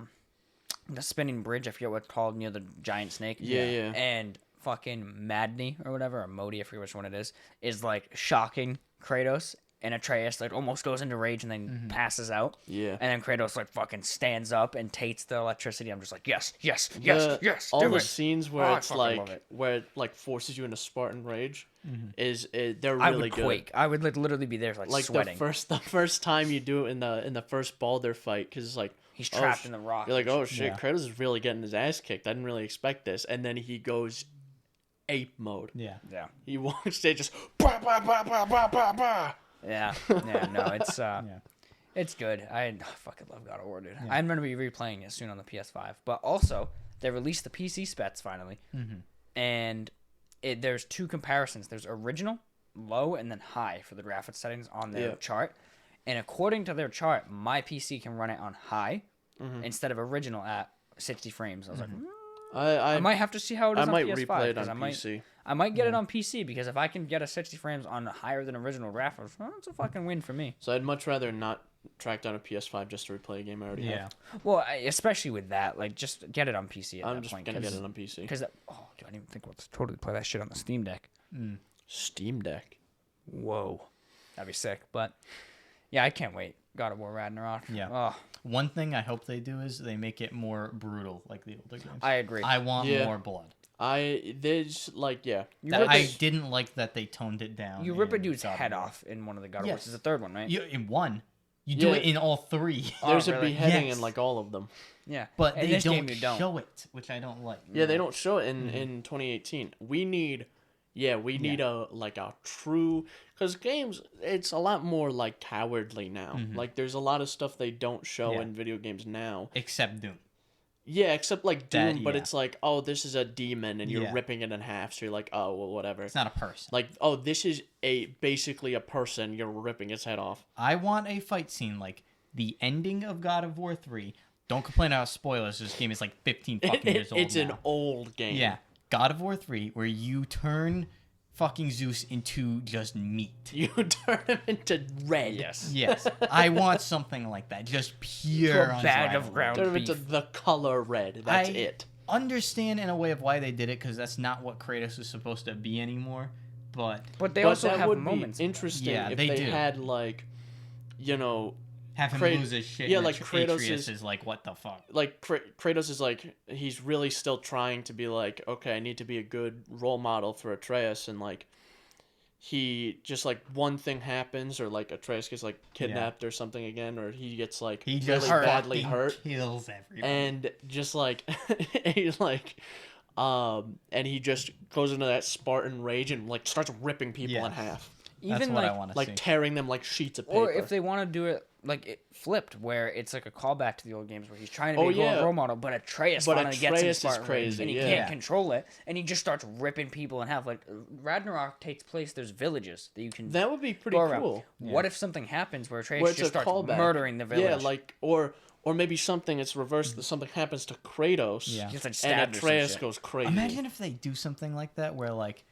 spinning bridge. I forget what it's called, near the giant snake. Yeah. And fucking Madney or whatever, or Modi, I forget which one it is like shocking Kratos, and Atreus like almost goes into rage and then passes out. Yeah. And then Kratos like fucking stands up and takes the electricity. I'm just like, yes. All do the it. scenes where Oh, I it's fucking love like it. where it like forces you into Spartan rage they're really I would good. quake. I would like literally be there like sweating. the first time you do it in the first Baldur fight, because it's like He's trapped in the rock. You're like, oh shit, Yeah. Kratos is really getting his ass kicked. I didn't really expect this, and then he goes ape mode. Yeah. Yeah. He walks, they just bah, bah, bah, bah, bah, bah, bah. Yeah. No, it's it's good. I fucking love God of War, dude. I'm gonna be replaying it soon on the PS5. But also, they released the PC specs finally, and there's 2 comparisons. There's original, low, and then high for the graphics settings on their chart. And according to their chart, my PC can run it on high instead of original at 60 frames. I was like, I might have to see how it is on PS5. I might replay it on PC. I might get it on PC because if I can get a 60 frames on higher than original graphics, well, that's a fucking win for me. So I'd much rather not track down a PS5 just to replay a game I already have. Well, especially with that, like, just get it on PC at I'm that just point. gonna get it on PC. Because, dude, I didn't even think we'll totally play that shit on the Steam Deck. Steam Deck. Whoa. That'd be sick. But, yeah, I can't wait. God of War Ragnarok. Yeah. Oh, One thing I hope they do is they make it more brutal, like the older games. I agree. I want Yeah. more blood. There's like, yeah. I didn't like that they toned it down. You rip a in dude's God of head War. off in one of the God of Yes. Wars. It's the third one, right? In one. You do Yeah. it in all 3. There's a really? beheading Yes. in like all of them. Yeah. But in they this game, don't you don't. show it, which I don't like. Yeah, they don't show it in 2018. We need a true, because games, it's a lot more like cowardly now. Like there's a lot of stuff they don't show Yeah. in video games now. Except Doom. Yeah, except like Doom, That, but yeah. it's like, oh, this is a demon and you're Yeah. ripping it in half, so you're like, oh, well, whatever. It's not a person. Like, oh, this is basically a person, you're ripping its head off. I want a fight scene like the ending of God of War 3. Don't complain about spoilers. This game is like 15 fucking years old It's now. an old game. Yeah. God of War 3, where you turn fucking Zeus into just meat. You turn him into red. Yes. Yes. I want something like that. Just pure To a bag of unrivaled. ground Turn him into beef. the color red. That's I it. understand in a way of why they did it, because that's not what Kratos is supposed to be anymore. But But they But also that have would moments. be interesting Yeah, if they they do. had like, you know, have him Krat- lose his shit. yeah, and like Kratos Atreus is- like, what the fuck? like Kratos is like, he's really still trying to be like, okay, I need to be a good role model for Atreus, and like he just like one thing happens, or like Atreus gets like kidnapped or something again, or he gets like He really just badly fucking hurt, kills everybody. and just like he's like and he just goes into that Spartan rage and like starts ripping people Yeah. in half, That's Even what I like, want to like see. tearing them like sheets of paper. or if they want to do it like it flipped, where it's like a callback to the old games, where he's trying to be Oh, a good yeah. role model, but Atreus But finally gets in Atreus is Spartan crazy, rage, and he yeah. can't control it, and he just starts ripping people in half. Like Ragnarok takes place, there's villages that you can that would be pretty go around. cool. What if something happens where Atreus Where it's just a starts callback. murdering the village? Yeah, like or maybe something it's reversed. That something happens to Kratos. Yeah. He gets, like, And stabbed or some Atreus shit. goes crazy. Imagine if they do something like that, where like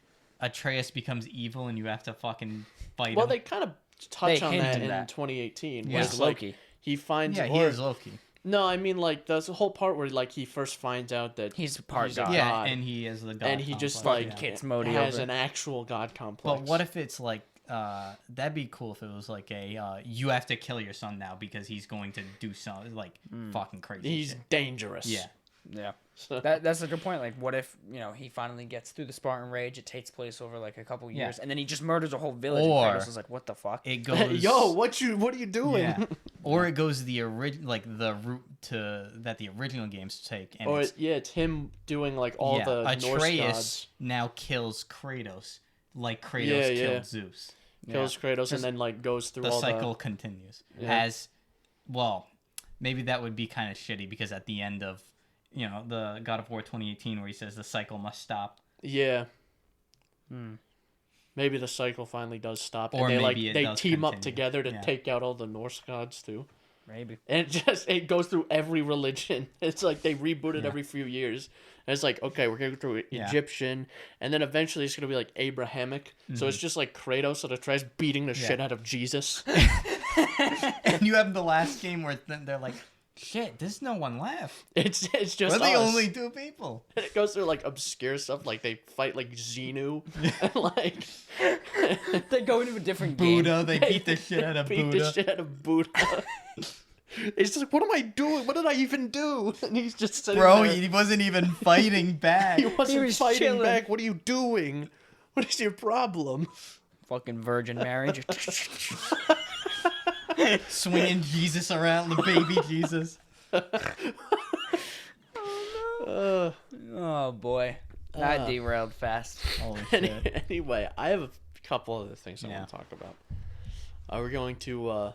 Atreus becomes evil and you have to fucking fight Well, him. they kind of touch They on hint that at in that. 2018. Yeah. where He's it's like, Loki. he finds. Yeah, he or- is Loki. No, I mean like there's a whole part where like he first finds out that He's part a god. Yeah, god, and he is the god. and he just complex, like yeah. Kits Modi has over. an actual god complex. But what if it's like that'd be cool if it was like a you have to kill your son now because he's going to do something like fucking crazy. he's shit. dangerous? Yeah. Yeah, that's a good point. Like, what if he finally gets through the Spartan rage? It takes place over like a couple years, and then he just murders a whole village. Or- and Kratos is like, "What the fuck?" It goes Yo, what are you doing? Yeah. Or it goes the the route to that the original games take, and Or it's, it's him doing like all the Norse Atreus gods, now kills Kratos like Kratos Yeah, killed yeah. Zeus. kills Kratos, Just and then like goes through The all cycle continues. Yeah. As well, maybe that would be kind of shitty because at the end of the God of War 2018, where he says the cycle must stop. Yeah. Maybe the cycle finally does stop, Or and they maybe it they does team up continue. together to Yeah. take out all the Norse gods too. Maybe. And it goes through every religion. It's like they reboot it Yeah. every few years. And it's like, okay, we're gonna go through Yeah. Egyptian, and then eventually it's gonna be like Abrahamic. So it's just like Kratos and Atreus beating the shit out of Jesus. And you have the last game where they're like, Shit, there's no one left. It's just We're the us. only 2 people. And it goes through like obscure stuff, like they fight like Xenu, and like They go into a different game. Buddha, they beat the shit out of beat Buddha. the shit out of Buddha. It's just like, what am I doing? What did I even do? And he's just sitting Bro, there. he wasn't even fighting back. He wasn't was fighting chilling. back. What are you doing? What is your problem? Fucking Virgin Mary. Swinging Jesus around, the baby Jesus. Oh boy, that derailed fast. Holy shit. Anyway, I have a couple other things I Yeah. want to talk about. We're going to.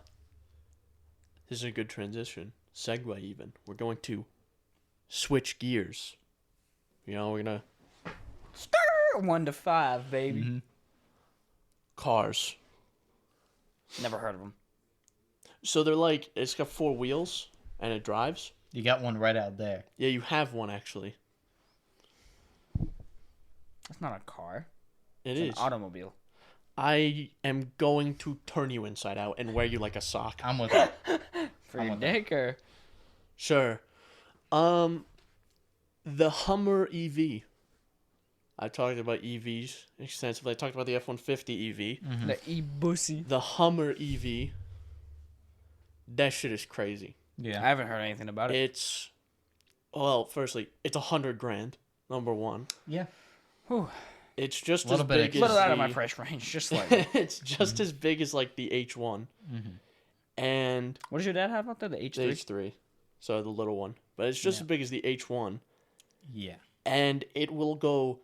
This is a good transition. Segue, even. We're going to switch gears. You know, we're going to. 1 to 5, baby. Mm-hmm. Cars. Never heard of them. So they're like, it's got 4 wheels and it drives. You got one right out there. Yeah, you have one actually. That's not a car. It It's is. an automobile. I am going to turn you inside out and wear you like a sock. I'm with it. For I'm your with that. dick or... Sure. The Hummer EV. I talked about EVs extensively. I talked about the F-150 EV. The e-bussy. The Hummer EV. That shit is crazy. I Yeah. haven't heard anything about it. It's, well, firstly, it's $100,000. Number one. Yeah. Whew. It's just as Little bit big A as little out of the- my price range, just like. It's just as big as like the H1 and What does your dad have out there? The H3? the H3. So the little one, but it's just as big as the H1, Yeah. and it will go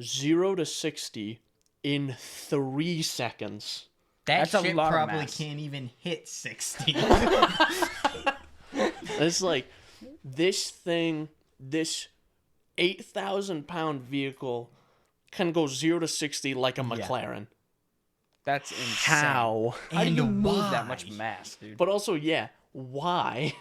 0 to 60 in 3 seconds. That That's a shit lot of probably mass. can't even hit 60. It's like this thing, this 8,000-pound vehicle can go 0 to 60 like a McLaren. That's insane. How? How do And you move that why? much mass, dude? But also, yeah, why?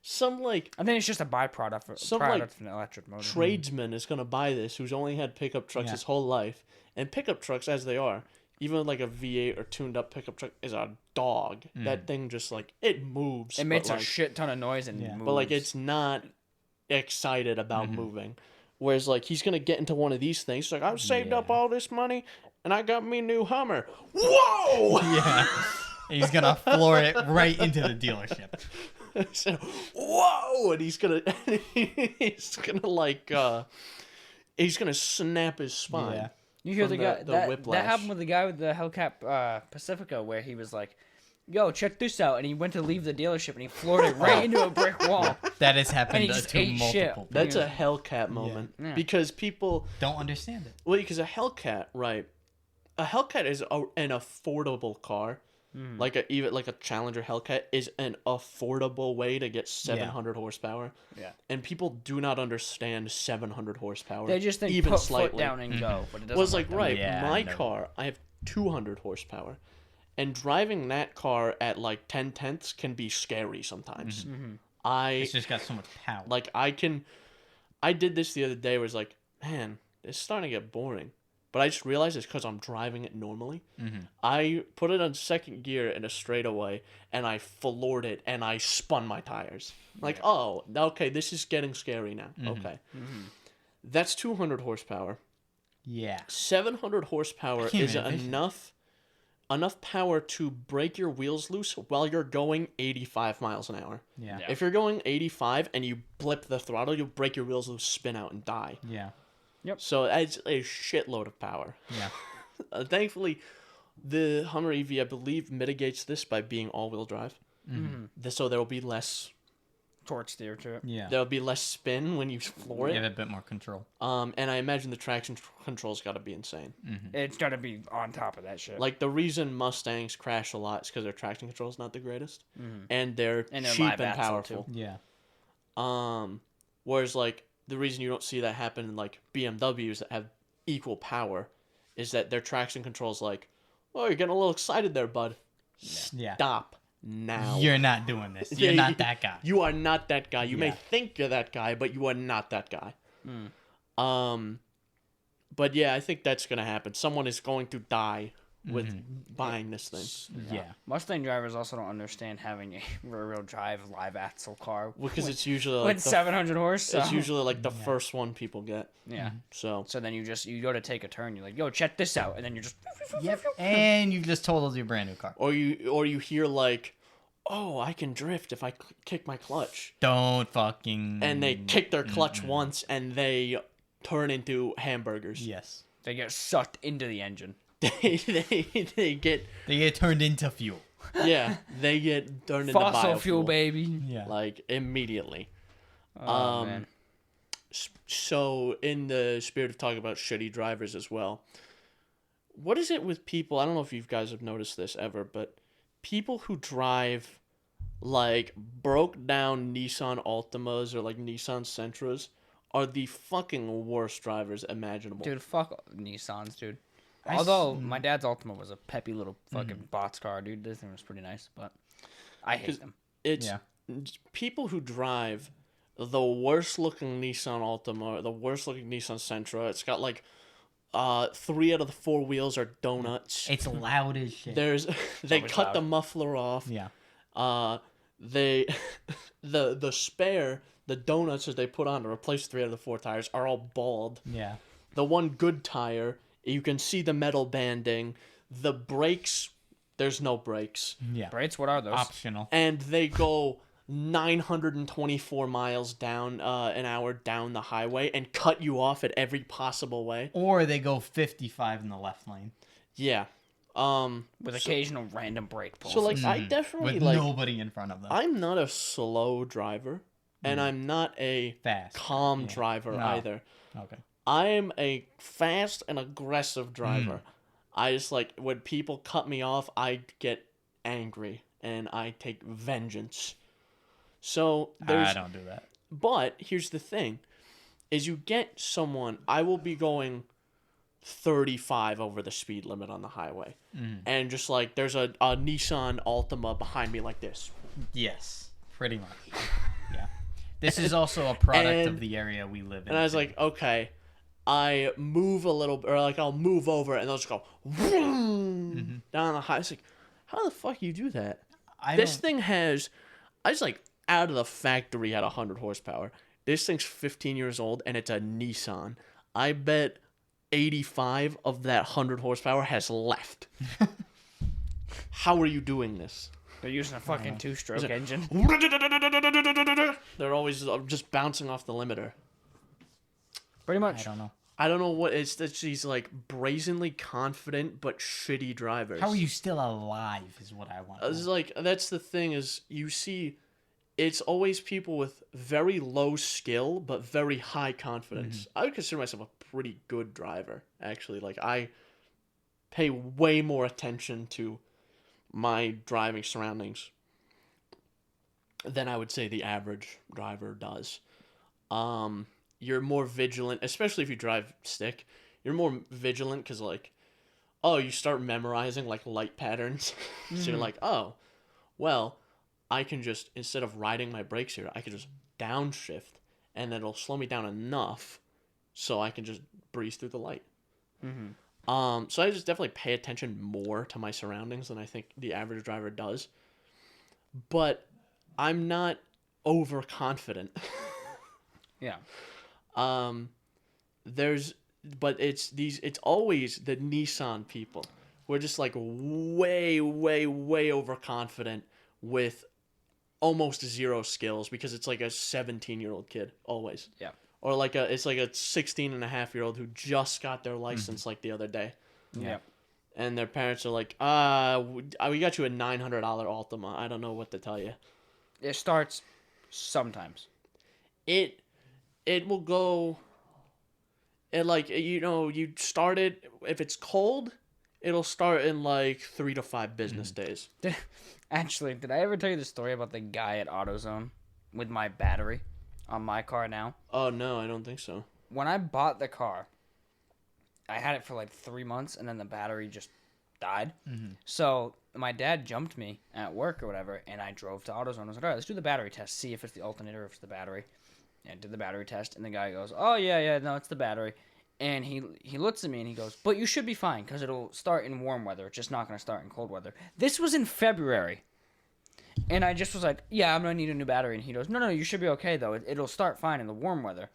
Some like I think it's just a byproduct for Some, product like, of an electric motor. tradesman is gonna buy this who's only had pickup trucks Yeah. his whole life, and pickup trucks as they are, even like a V8 or tuned up pickup truck is a dog. That thing just like it moves. It makes but, a like, shit ton of noise and Yeah. moves. but like it's not excited about moving. Whereas like he's gonna get into one of these things. He's like, I've saved up all this money and I got me a new Hummer. Whoa! Yeah. He's gonna floor it right into the dealership. So, whoa! And he's gonna like he's gonna snap his spine. Yeah. You hear from the guy the that whiplash. happened with the guy with the Hellcat Pacifica where he was like, "Yo, check this out," and he went to leave the dealership and he floored it right into a brick wall. That has And happened he to just ate multiple shit. people. That's a Hellcat moment Yeah. because people Don't understand it. well because a Hellcat right, a Hellcat is an affordable car. Like even like a Challenger Hellcat is an affordable way to get 700 horsepower. Yeah. And people do not understand 700 horsepower. They just think even put slightly. foot down and go, but it doesn't. Was work like that right, way. Yeah, my no. car, I have 200 horsepower, and driving that car at like 10 tenths can be scary sometimes. It's just got so much power. Like I did this the other day. Where it's like, man, it's starting to get boring. But I just realized it's because I'm driving it normally. I put it on second gear in a straightaway, and I floored it, and I spun my tires. Like, oh, okay, this is getting scary now. Okay. That's 200 horsepower. Yeah. 700 horsepower can't is even envision. enough power to break your wheels loose while you're going 85 miles an hour. Yeah. Yeah. If you're going 85 and you blip the throttle, you'll break your wheels loose, spin out, and die. Yeah. So it's a shitload of power. Yeah. Thankfully, the Hummer EV, I believe, mitigates this by being all-wheel drive. So there will be less. Torch steer to it. Yeah. There will be less spin when you floor You have it. a bit more control. And I imagine the traction control's got to be insane. It's got to be on top of that shit. Like the reason Mustangs crash a lot is because their traction control is not the greatest, and they're And they're cheap live and axle, powerful. too. Yeah. Whereas like the reason you don't see that happen in like BMWs that have equal power is that their traction control is like, oh, you're getting a little excited there, bud. Yeah. Stop now. You're not doing this. You're not that guy. You are not that guy. You may Yeah. think you're that guy, but you are not that guy. But yeah, I think that's gonna happen. Someone is going to die with buying this thing. Yeah. Mustang drivers also don't understand having a rear-wheel drive live axle car Because it's usually like with 700 horse. So. it's usually like the first one people get. Yeah. So then you go to take a turn. You're like, yo, check this out, and then you're just. Yep. And you just totaled your brand new car. or you hear like, oh, I can drift if I kick my clutch. Don't fucking. And they kick their clutch once, and they turn into hamburgers. Yes. They get sucked into the engine. they get turned into fuel. Yeah, they get turned into Fossil biofuel, fuel, baby. Yeah. like immediately. Oh, man. So in the spirit of talking about shitty drivers as well, what is it with people? I don't know if you guys have noticed this ever, but people who drive like broke down Nissan Altimas or like Nissan Sentras are the fucking worst drivers imaginable. Dude, fuck Nissans, dude. Although my dad's Altima was a peppy little fucking bots car, dude. This thing was pretty nice, but I hate them. It's people who drive the worst looking Nissan Altima, the worst looking Nissan Sentra. It's got like 3 out of the 4 wheels are donuts. It's loud as shit. They cut loud. the muffler off. Yeah. They the spare, the donuts that they put on to replace 3 out of the 4 tires are all bald. Yeah. The one good tire, you can see the metal banding. The brakes, there's no brakes. Yeah. Brakes, what are those? Optional. And they go 924 miles down an hour down the highway and cut you off at every possible way. Or they go 55 in the left lane. Yeah. With occasional random brake pulls. So like I definitely With like nobody in front of them. I'm not a slow driver and I'm not a Fast. calm driver No. either. Okay. I am a fast and aggressive driver. I just like when people cut me off, I get angry and I take vengeance. So I don't do that. But here's the thing, is you get someone, I will be going 35 over the speed limit on the highway. And just like there's a Nissan Altima behind me like this. Yes. Pretty much. Yeah. This is also a product of the area we live in. And I was like, okay, I move a little, or like I'll move over and they'll just go vroom, down the highway. It's like, how the fuck you do that? This thing has, I just like out of the factory at 100 horsepower. This thing's 15 years old and it's a Nissan. I bet 85 of that 100 horsepower has left. How are you doing this? They're using a fucking 2-stroke engine. They're always just bouncing off the limiter. Pretty much. I don't know. What it's that she's like brazenly confident but shitty drivers. How are you still alive is what I want. It's like that's the thing is you see it's always people with very low skill but very high confidence. I would consider myself a pretty good driver, actually. Like I pay way more attention to my driving surroundings than I would say the average driver does. You're more vigilant, especially if you drive stick. You're more vigilant because, like, oh, you start memorizing, like, light patterns. So you're like, oh, well, I can just, instead of riding my brakes here, I can just downshift, and it'll slow me down enough so I can just breeze through the light. So I just definitely pay attention more to my surroundings than I think the average driver does. But I'm not overconfident. Yeah. It's always the Nissan people who are just like way, way, way overconfident with almost zero skills because it's like a 17-year-old kid always. Yeah. Or like it's like a 16 and a half year old who just got their license like the other day. Yeah. And their parents are like, we got you a $900 Altima. I don't know what to tell you. It starts sometimes. It will go. It like you start it if it's cold, it'll start in like 3 to 5 business days. Did I ever tell you the story about the guy at AutoZone with my battery on my car now? Oh no, I don't think so. When I bought the car, I had it for like 3 months and then the battery just died. So my dad jumped me at work or whatever, and I drove to AutoZone. I was like, all right, let's do the battery test, see if it's the alternator or if it's the battery. And did the battery test, and the guy goes, oh, yeah, no, it's the battery. And he looks at me and he goes, but you should be fine because it'll start in warm weather. It's just not going to start in cold weather. This was in February. And I just was like, yeah, I'm going to need a new battery. And he goes, no, you should be okay, though. It'll start fine in the warm weather.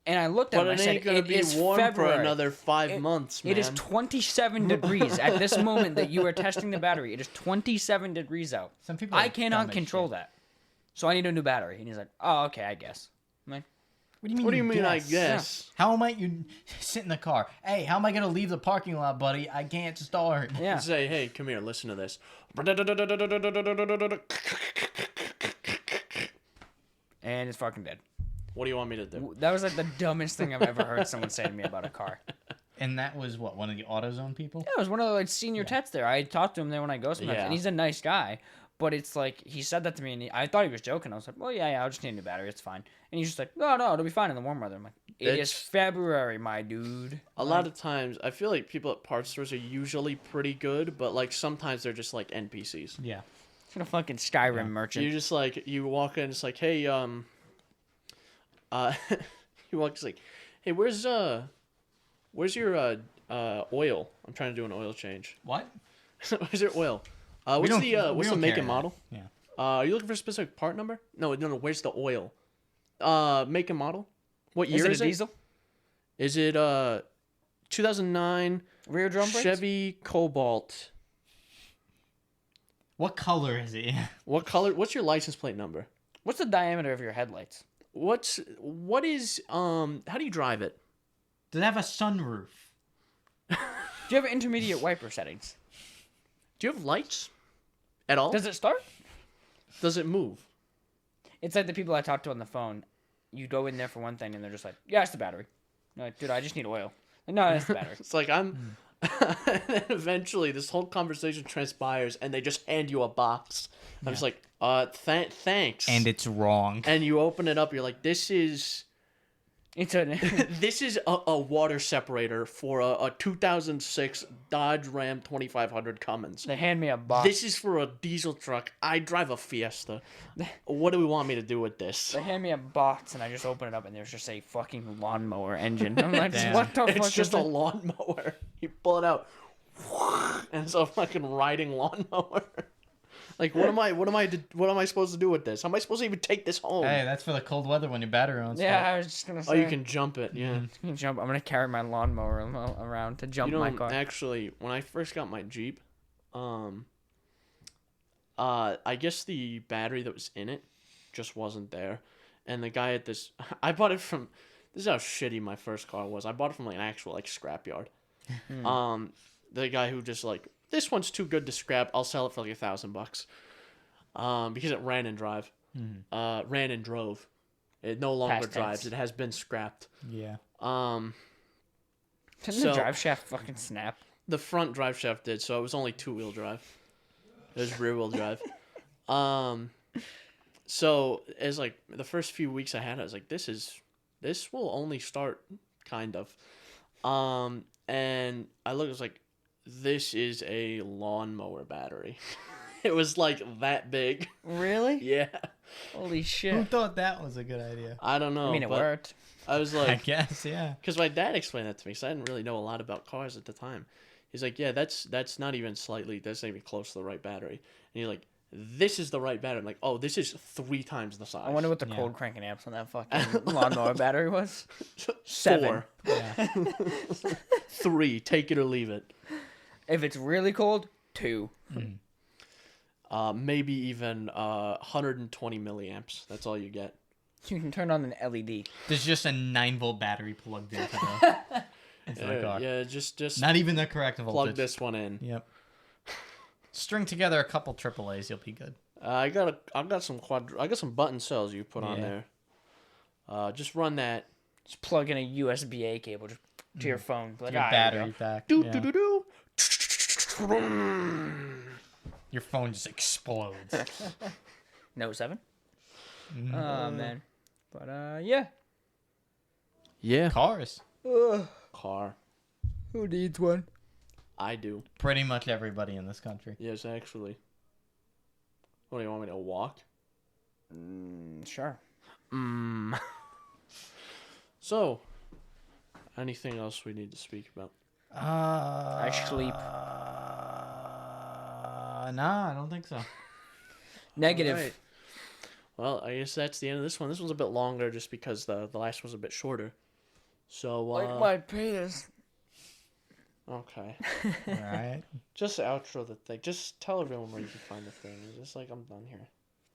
And I looked at him and I said, it is warm February. For another 5 months, man. It is 27 degrees at this moment that you are testing the battery. It is 27 degrees out. Some people I cannot control that. So I need a new battery. And he's like, oh, okay, I guess. I'm like, what do you mean? What do you mean? I guess. Yeah. How might you sit in the car? Hey, how am I gonna leave the parking lot, buddy? I can't start. Yeah. You say, hey, come here, listen to this. And it's fucking dead. What do you want me to do? That was like the dumbest thing I've ever heard someone say to me about a car. And that was what, one of the AutoZone people? Yeah, it was one of the like senior techs there. I talked to him there when I go sometimes, and he's a nice guy. But it's like, he said that to me, and I thought he was joking. I was like, well, yeah, I'll just need a new battery. It's fine. And he's just like, no, it'll be fine in the warm weather. I'm like, it is February, my dude. A lot of times, I feel like people at parts stores are usually pretty good, but like sometimes they're just like NPCs. Yeah. It's a fucking Skyrim merchant. You just like, you walk in, it's like, hey, you walk, it's like, hey, where's your oil? I'm trying to do an oil change. What? Where's your oil? What's the make and model? Yeah. Are you looking for a specific part number? No. Where's the oil? Make and model. What year is it? Diesel? Is it 2009 Rear drum brakes? Chevy Cobalt? What color is it? What color? What's your license plate number? What's the diameter of your headlights? How do you drive it? Does it have a sunroof? Do you have intermediate wiper settings? Do you have lights at all? Does it start? Does it move? It's like the people I talk to on the phone. You go in there for one thing, and they're just like, yeah, it's the battery. You're like, dude, I just need oil. Like, no, it's the battery. It's like, I'm... And then eventually, this whole conversation transpires, and they just hand you a box. I'm just like, thanks. And it's wrong. And you open it up, you're like, this is... This is a water separator for a 2006 Dodge Ram 2500 Cummins. They hand me a box. This is for a diesel truck. I drive a Fiesta. What do we want me to do with this? They hand me a box, and I just open it up, and there's just a fucking lawnmower engine. I'm like, what the fuck? It's just a lawnmower. You pull it out, and it's a fucking riding lawnmower. Like, what am I supposed to do with this? How am I supposed to even take this home? Hey, that's for the cold weather when your battery won't start. Yeah, I was just gonna say. Oh, you can jump it. Yeah. You can jump. I'm gonna carry my lawnmower around to jump my car. Actually, when I first got my Jeep, I guess the battery that was in it just wasn't there, and the guy at this, I bought it from. This is how shitty my first car was. I bought it from like an actual like scrapyard. The guy who just like, this one's too good to scrap. I'll sell it for like $1,000. Because it ran and drove. It no longer drives. It has been scrapped. Yeah. Didn't the drive shaft fucking snap? The front drive shaft did, so it was only 2-wheel drive. It was rear-wheel drive. So as like the first few weeks I had, I was like, this will only start kind of. And I looked, I was like, this is a lawnmower battery. It was like that big. Really? Yeah. Holy shit. Who thought that was a good idea? I don't know. I mean, it worked. I was like... I guess, yeah. Because my dad explained that to me, because I didn't really know a lot about cars at the time. He's like, yeah, that's not even that's not even close to the right battery. And he's like, this is the right battery. I'm like, oh, this is 3 times the size. I wonder what the cold cranking amps on that fucking lawnmower battery was. 7. 4. Yeah. 3. Take it or leave it. If it's really cold, 2. Maybe even 120 milliamps. That's all you get. You can turn on an LED. There's just a 9-volt battery plugged into the car. Yeah, just not even the correct voltage. Plug this one in. Yep. String together a couple AAAs, you'll be good. I got some button cells you put on there. Just run that. Just plug in a USB-A cable to your phone. Like, your battery pack. Your phone just explodes. No 7. Oh man, but yeah. Yeah. Cars. Car. Who needs one? I do. Pretty much everybody in this country. Yes, actually. What do you want me to walk? Sure. So, Anything else we need to speak about? I sleep. Nah, I don't think so. Negative. All right. Well, I guess that's the end of this one. This one's a bit longer just because the last one's a bit shorter. So, Like my penis. Okay. All right. Just outro the thing. Just tell everyone where you can find the thing. It's just like I'm done here.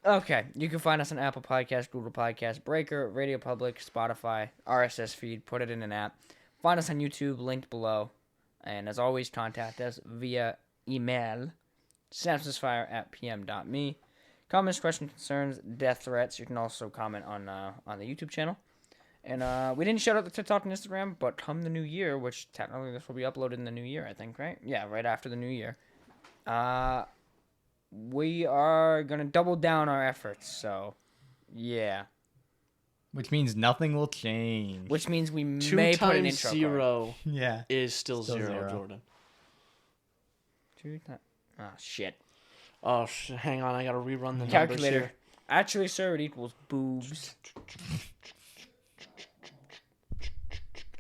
Okay, you can find us on Apple Podcasts, Google Podcasts, Breaker, Radio Public, Spotify, RSS Feed. Put it in an app. Find us on YouTube, linked below. And as always, contact us via email, synapsemisfire@pm.me. Comments, questions, concerns, death threats. You can also comment on the YouTube channel. And we didn't shout out the TikTok and Instagram, but come the new year, which technically this will be uploaded in the new year, I think, right? Yeah, right after the new year. We are going to double down our efforts, so yeah. Which means nothing will change. Which means we 2 may times put an intro 0 yeah. is still Still 0, zero. Jordan. 2 times. Oh, shit. Oh, hang on. I got to rerun the Calculator. numbers Actually, sir, it equals boobs.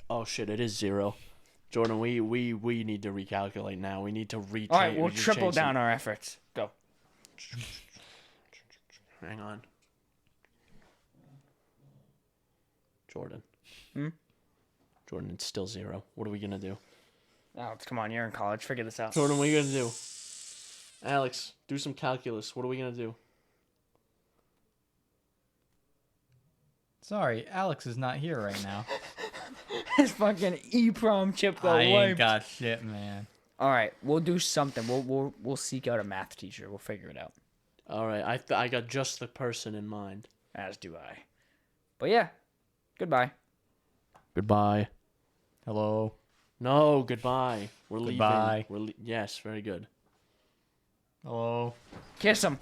Oh, shit. It is 0. Jordan, we need to recalculate now. We need to rechange. All right, we'll triple down our efforts. Go. Hang on. Jordan. Jordan, it's still 0. What are we going to do? Alex, come on, you're in college. Figure this out. Jordan, what are you going to do? Alex, do some calculus. What are we going to do? Sorry, Alex is not here right now. His fucking EEPROM chip got I wiped. ain't got shit, man. All right, we'll do something. We'll seek out a math teacher. We'll figure it out. All right. I got just the person in mind. As do I. But yeah, goodbye. Goodbye. Hello. No, goodbye. We're Goodbye. leaving. Yes, very good. Hello. Kiss him.